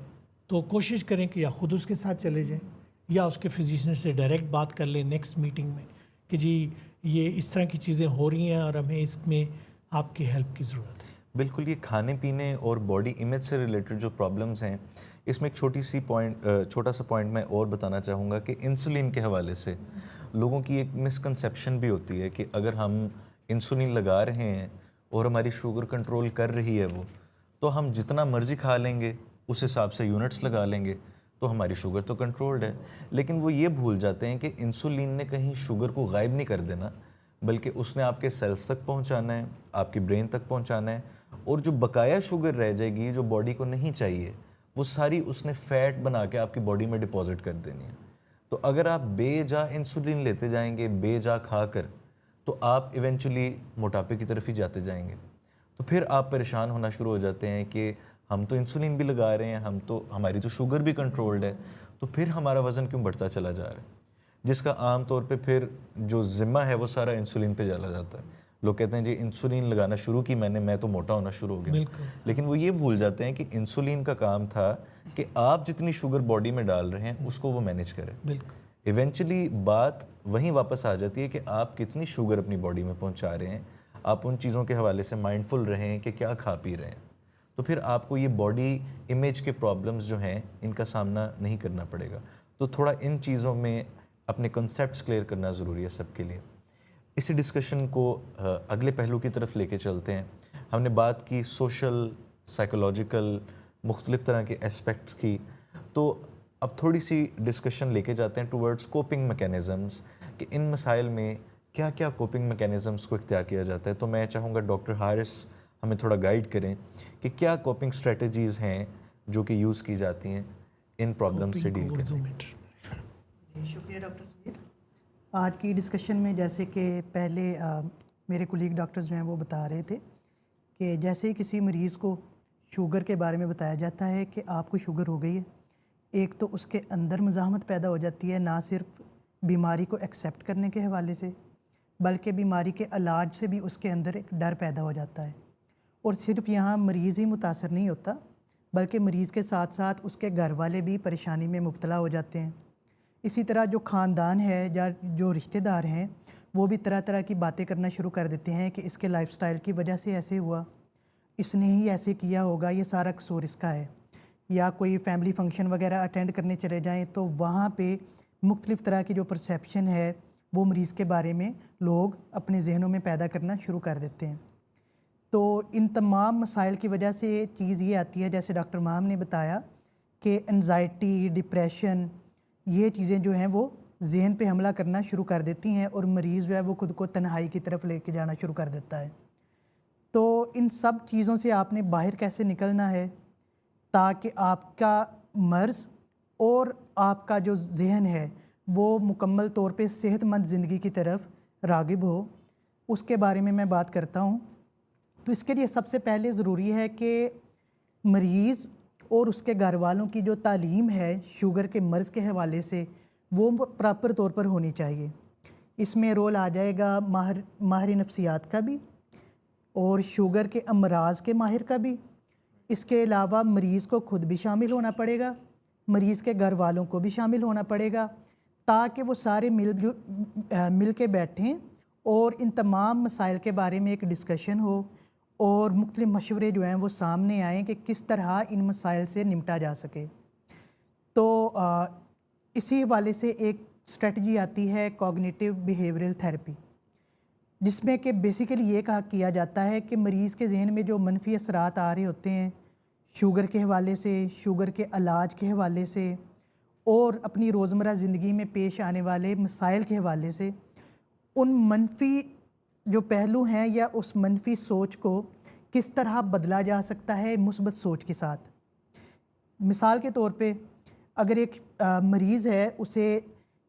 تو کوشش کریں کہ یا خود اس کے ساتھ چلے جائیں یا اس کے فزیشین سے ڈائریکٹ بات کر لیں نیکسٹ میٹنگ میں کہ جی یہ اس طرح کی چیزیں ہو رہی ہیں اور ہمیں اس میں آپ کی ہیلپ کی ضرورت ہے. بالکل. یہ کھانے پینے اور باڈی امیج سے ریلیٹڈ جو پرابلمس ہیں, اس میں ایک چھوٹا سا پوائنٹ میں اور بتانا چاہوں گا کہ انسولین کے حوالے سے لوگوں کی ایک مسکنسیپشن بھی ہوتی ہے کہ اگر ہم انسولین لگا رہے ہیں اور ہماری شوگر کنٹرول کر رہی ہے وہ, تو ہم جتنا مرضی کھا لیں گے اس حساب سے یونٹس لگا لیں گے تو ہماری شوگر تو کنٹرولڈ ہے. لیکن وہ یہ بھول جاتے ہیں کہ انسولین نے کہیں شوگر کو غائب نہیں کر دینا, بلکہ اس نے آپ کے سیلز تک پہنچانا ہے, آپ کی برین تک پہنچانا ہے, اور جو بقایا شوگر رہ جائے گی جو باڈی کو نہیں چاہیے وہ ساری اس نے فیٹ بنا کے آپ کی باڈی میں ڈپازٹ کر دینی ہے. تو اگر آپ بے جا انسولین لیتے جائیں گے بے جا کھا کر, تو آپ ایونچولی موٹاپے کی طرف ہی جاتے جائیں گے. تو پھر آپ پریشان ہونا شروع ہو جاتے ہیں کہ ہم تو انسولین بھی لگا رہے ہیں, ہماری تو شوگر بھی کنٹرولڈ ہے, تو پھر ہمارا وزن کیوں بڑھتا چلا جا رہا ہے, جس کا عام طور پہ پھر جو ذمہ ہے وہ سارا انسولین پہ چلا جاتا ہے. لوگ کہتے ہیں جی انسولین لگانا شروع کی میں تو موٹا ہونا شروع ہو گیا. لیکن وہ یہ بھول جاتے ہیں کہ انسولین کا کام تھا کہ آپ جتنی شوگر باڈی میں ڈال رہے ہیں اس کو وہ مینیج کرے. ایونچولی بات وہیں واپس آ جاتی ہے کہ آپ کتنی شوگر اپنی باڈی میں پہنچا رہے ہیں. آپ ان چیزوں کے حوالے سے مائنڈفل رہیں کہ کیا کھا پی رہے ہیں, تو پھر آپ کو یہ باڈی امیج کے پرابلمز جو ہیں ان کا سامنا نہیں کرنا پڑے گا. تو تھوڑا ان چیزوں میں اپنے کنسیپٹس کلیئر کرنا ضروری ہے سب کے لیے. اسی ڈسکشن کو اگلے پہلو کی طرف لے کے چلتے ہیں. ہم نے بات کی سوشل, سائیکولوجیکل, مختلف طرح کے اسپیکٹس کی, تو اب تھوڑی سی ڈسکشن لے کے جاتے ہیں ٹورڈز کوپنگ میکینزمز کہ ان مسائل میں کیا کیا کوپنگ میکینزمز کو اختیار کیا جاتا ہے. تو میں چاہوں گا ڈاکٹر حارث ہمیں تھوڑا گائیڈ کریں کہ کیا کوپنگ اسٹریٹجیز ہیں جو کہ یوز کی جاتی ہیں ان پرابلمس سے ڈیل کرنے میں. شکریہ ڈاکٹر سمیر. آج کی ڈسکشن میں جیسے کہ پہلے میرے کولیگ ڈاکٹرز جو ہیں وہ بتا رہے تھے کہ جیسے ہی کسی مریض کو شوگر کے بارے میں بتایا جاتا ہے کہ آپ کو شوگر ہو گئی ہے, ایک تو اس کے اندر مزاحمت پیدا ہو جاتی ہے, نہ صرف بیماری کو ایکسیپٹ کرنے کے حوالے سے بلکہ بیماری کے علاج سے بھی اس کے اندر ایک ڈر پیدا ہو جاتا ہے. اور صرف یہاں مریض ہی متاثر نہیں ہوتا بلکہ مریض کے ساتھ ساتھ اس کے گھر والے بھی پریشانی میں مبتلا ہو جاتے ہیں. اسی طرح جو خاندان ہے یا جو رشتہ دار ہیں وہ بھی طرح طرح کی باتیں کرنا شروع کر دیتے ہیں کہ اس کے لائف سٹائل کی وجہ سے ایسے ہوا, اس نے ہی ایسے کیا ہوگا, یہ سارا قصور اس کا ہے. یا کوئی فیملی فنکشن وغیرہ اٹینڈ کرنے چلے جائیں تو وہاں پہ مختلف طرح کی جو پرسیپشن ہے وہ مریض کے بارے میں لوگ اپنے ذہنوں میں پیدا کرنا شروع کر دیتے ہیں. تو ان تمام مسائل کی وجہ سے چیز یہ آتی ہے جیسے ڈاکٹر ماہم نے بتایا کہ انزائٹی, ڈپریشن, یہ چیزیں جو ہیں وہ ذہن پہ حملہ کرنا شروع کر دیتی ہیں اور مریض جو ہے وہ خود کو تنہائی کی طرف لے کے جانا شروع کر دیتا ہے. تو ان سب چیزوں سے آپ نے باہر کیسے نکلنا ہے تاکہ آپ کا مرض اور آپ کا جو ذہن ہے وہ مکمل طور پہ صحت مند زندگی کی طرف راغب ہو, اس کے بارے میں میں بات کرتا ہوں. تو اس کے لیے سب سے پہلے ضروری ہے کہ مریض اور اس کے گھر والوں کی جو تعلیم ہے شوگر کے مرض کے حوالے سے وہ پراپر طور پر ہونی چاہیے. اس میں رول آ جائے گا ماہر نفسیات کا بھی اور شوگر کے امراض کے ماہر کا بھی. اس کے علاوہ مریض کو خود بھی شامل ہونا پڑے گا, مریض کے گھر والوں کو بھی شامل ہونا پڑے گا تاکہ وہ سارے مل کے بیٹھیں اور ان تمام مسائل کے بارے میں ایک ڈسکشن ہو اور مختلف مشورے جو ہیں وہ سامنے آئیں کہ کس طرح ان مسائل سے نمٹا جا سکے. تو اسی حوالے سے ایک اسٹریٹجی آتی ہے کوگنیٹیو بیہیورل تھیراپی, جس میں کہ بیسیکلی یہ کیا جاتا ہے کہ مریض کے ذہن میں جو منفی اثرات آ رہے ہوتے ہیں شوگر کے حوالے سے, شوگر کے علاج کے حوالے سے اور اپنی روزمرہ زندگی میں پیش آنے والے مسائل کے حوالے سے, ان منفی جو پہلو ہیں یا اس منفی سوچ کو کس طرح بدلا جا سکتا ہے مثبت سوچ کے ساتھ. مثال کے طور پہ اگر ایک مریض ہے اسے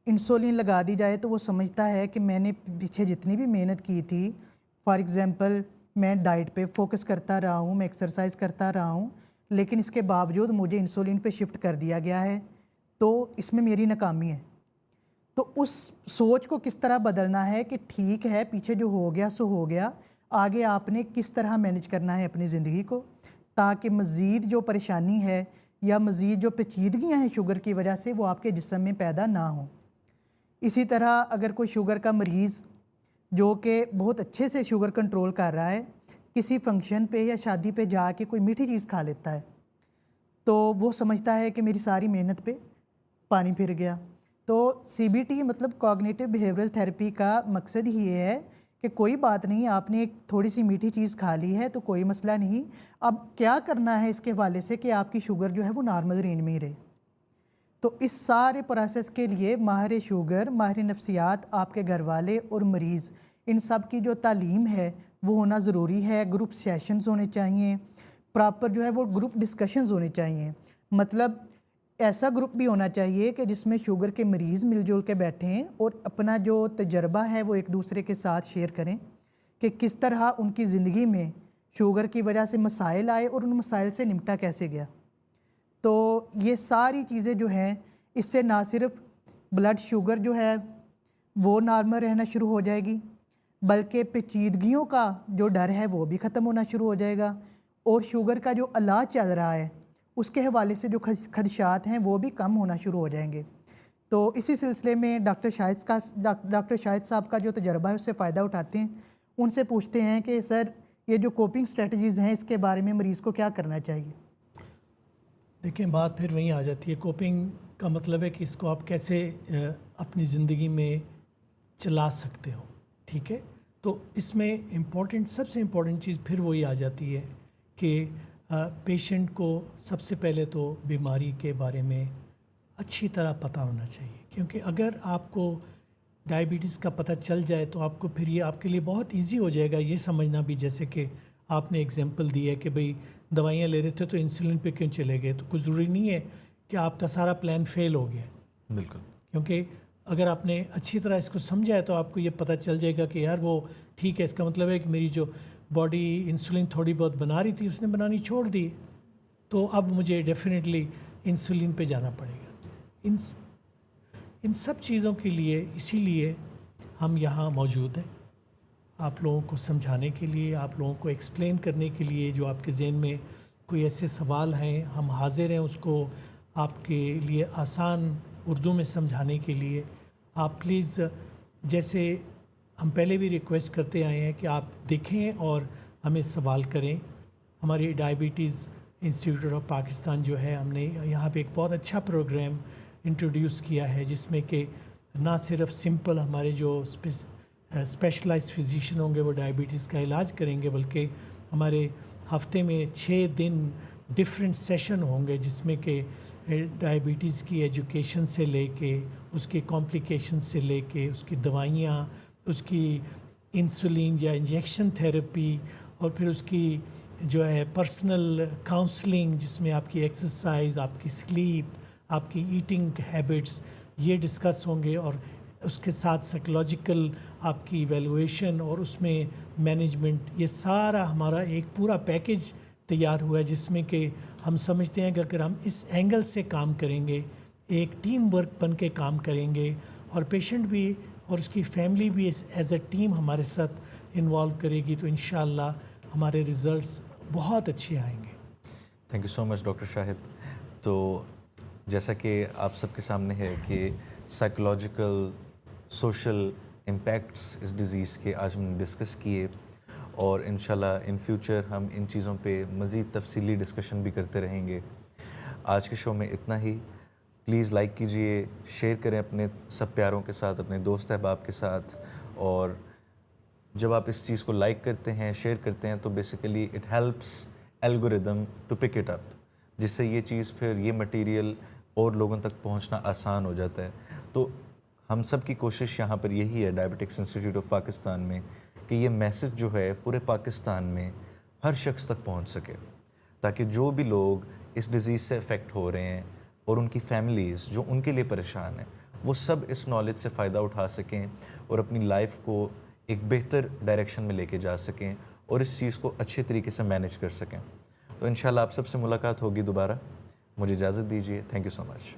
انسولین لگا دی جائے تو وہ سمجھتا ہے کہ میں نے پیچھے جتنی بھی محنت کی تھی، فار ایگزامپل میں ڈائٹ پہ فوکس کرتا رہا ہوں، میں ایکسرسائز کرتا رہا ہوں، لیکن اس کے باوجود مجھے انسولین پہ شفٹ کر دیا گیا ہے، تو اس میں میری ناکامی ہے۔ تو اس سوچ کو کس طرح بدلنا ہے کہ ٹھیک ہے پیچھے جو ہو گیا سو ہو گیا، آگے آپ نے کس طرح مینج کرنا ہے اپنی زندگی کو، تاکہ مزید جو پریشانی ہے یا مزید جو پیچیدگیاں ہیں شوگر کی وجہ سے وہ آپ کے جسم میں پیدا نہ ہوں۔ اسی طرح اگر کوئی شوگر کا مریض جو کہ بہت اچھے سے شوگر کنٹرول کر رہا ہے، کسی فنکشن پہ یا شادی پہ جا کے کوئی میٹھی چیز کھا لیتا ہے تو وہ سمجھتا ہے کہ میری ساری محنت پہ پانی پھر گیا۔ تو سی بی ٹی مطلب کوگنیٹو بیہیورل تھیراپی کا مقصد ہی یہ ہے کہ کوئی بات نہیں، آپ نے ایک تھوڑی سی میٹھی چیز کھا لی ہے تو کوئی مسئلہ نہیں، اب کیا کرنا ہے اس کے حوالے سے کہ آپ کی شوگر جو ہے وہ نارمل رینج میں ہی رہے۔ تو اس سارے پروسیس کے لیے ماہر شوگر، ماہر نفسیات، آپ کے گھر والے اور مریض، ان سب کی جو تعلیم ہے وہ ہونا ضروری ہے۔ گروپ سیشنز ہونے چاہیے، پراپر جو ہے وہ گروپ ڈسکشنز ہونے چاہیے، مطلب ایسا گروپ بھی ہونا چاہیے کہ جس میں شوگر کے مریض مل جل کے بیٹھیں اور اپنا جو تجربہ ہے وہ ایک دوسرے کے ساتھ شیئر کریں کہ کس طرح ان کی زندگی میں شوگر کی وجہ سے مسائل آئے اور ان مسائل سے نمٹا کیسے گیا۔ تو یہ ساری چیزیں جو ہیں اس سے نہ صرف بلڈ شوگر جو ہے وہ نارمل رہنا شروع ہو جائے گی، بلکہ پیچیدگیوں کا جو ڈر ہے وہ بھی ختم ہونا شروع ہو جائے گا، اور شوگر کا جو علاج چل رہا ہے اس کے حوالے سے جو خدشات ہیں وہ بھی کم ہونا شروع ہو جائیں گے۔ تو اسی سلسلے میں ڈاکٹر شاہد صاحب کا جو تجربہ ہے اس سے فائدہ اٹھاتے ہیں، ان سے پوچھتے ہیں کہ سر یہ جو کوپنگ اسٹریٹجیز ہیں اس کے بارے میں مریض کو کیا کرنا چاہیے؟ دیکھیں بات پھر وہیں آ جاتی ہے، کوپنگ کا مطلب ہے کہ اس کو آپ کیسے اپنی زندگی میں چلا سکتے ہو، ٹھیک ہے۔ تو اس میں سب سے امپورٹنٹ چیز پھر وہی آ جاتی ہے کہ پیشنٹ کو سب سے پہلے تو بیماری کے بارے میں اچھی طرح پتہ ہونا چاہیے، کیونکہ اگر آپ کو ڈائبٹیز کا پتہ چل جائے تو آپ کو پھر یہ آپ کے لیے بہت ایزی ہو جائے گا یہ سمجھنا بھی، جیسے کہ آپ نے اگزامپل دی ہے کہ بھئی دوائیاں لے رہے تھے تو انسولین پہ کیوں چلے گئے، تو کوئی ضروری نہیں ہے کہ آپ کا سارا پلان فیل ہو گیا۔ بالکل، کیونکہ اگر آپ نے اچھی طرح اس کو سمجھا ہے تو آپ کو یہ پتہ چل جائے گا کہ یار وہ ٹھیک ہے، اس کا مطلب ہے کہ میری جو باڈی انسولین تھوڑی بہت بنا رہی تھی اس نے بنانی چھوڑ دی، تو اب مجھے ڈیفینیٹلی انسولین پہ جانا پڑے گا۔ ان سب چیزوں کے لیے اسی لیے ہم یہاں موجود ہیں، آپ لوگوں کو سمجھانے کے لیے، آپ لوگوں کو ایکسپلین کرنے کے لیے، جو آپ کے ذہن میں کوئی ایسے سوال ہیں ہم حاضر ہیں اس کو آپ کے لیے آسان اردو میں سمجھانے کے لیے۔ آپ پلیز، جیسے ہم پہلے بھی ریکویسٹ کرتے آئے ہیں کہ آپ دیکھیں اور ہمیں سوال کریں۔ ہماری ڈائبٹیز انسٹیٹیوٹ آف پاکستان جو ہے، ہم نے یہاں پہ ایک بہت اچھا پروگرام انٹروڈیوس کیا ہے جس میں کہ نہ صرف سمپل ہمارے جو اسپیشلائز فزیشین ہوں گے وہ ڈائبٹیز کا علاج کریں گے، بلکہ ہمارے ہفتے میں 6 دن ڈفرینٹ سیشن ہوں گے جس میں کہ ڈائبٹیز کی ایجوکیشن سے لے کے اس کی کمپلیکیشن سے لے کے اس کی دوائیاں، اس کی انسولین یا انجیکشن تھیراپی، اور پھر اس کی جو ہے پرسنل کاؤنسلنگ جس میں آپ کی ایکسرسائز، آپ کی سلیپ، آپ کی ایٹنگ ہیبٹس یہ ڈسکس ہوں گے، اور اس کے ساتھ سائیکولوجیکل آپ کی ایویلویشن اور اس میں مینجمنٹ، یہ سارا ہمارا ایک پورا پیکج تیار ہوا ہے جس میں کہ ہم سمجھتے ہیں کہ اگر ہم اس اینگل سے کام کریں گے، ایک ٹیم ورک بن کے کام کریں گے، اور پیشنٹ بھی اور اس کی فیملی بھی ایز اے ٹیم ہمارے ساتھ انوالو کرے گی، تو انشاءاللہ ہمارے ریزلٹس بہت اچھے آئیں گے۔ Thank you so much doctor Shahid. تو جیسا کہ آپ سب کے سامنے ہے کہ سائیکولوجیکل سوشل امپیکٹس اس ڈیزیز کے آج ہم نے ڈسکس کیے، اور انشاءاللہ ان فیوچر ہم ان چیزوں پہ مزید تفصیلی ڈسکشن بھی کرتے رہیں گے۔ آج کے شو میں اتنا ہی۔ پلیز لائک کیجئے، شیئر کریں اپنے سب پیاروں کے ساتھ، اپنے دوست احباب کے ساتھ، اور جب آپ اس چیز کو لائک کرتے ہیں، شیئر کرتے ہیں، تو basically it helps algorithm to pick it up, جس سے یہ چیز پھر یہ مٹیریل اور لوگوں تک پہنچنا آسان ہو جاتا ہے۔ تو ہم سب کی کوشش یہاں پر یہی ہے ڈائبٹکس انسٹیٹیوٹ آف پاکستان میں کہ یہ میسج جو ہے پورے پاکستان میں ہر شخص تک پہنچ سکے، تاکہ جو بھی لوگ اس ڈیزیز سے افیکٹ ہو رہے ہیں اور ان کی فیملیز جو ان کے لیے پریشان ہیں وہ سب اس نالج سے فائدہ اٹھا سکیں اور اپنی لائف کو ایک بہتر ڈائریکشن میں لے کے جا سکیں اور اس چیز کو اچھے طریقے سے مینیج کر سکیں. تو انشاءاللہ آپ سب سے ملاقات ہوگی دوبارہ. مجھے اجازت دیجیے. Thank you so much.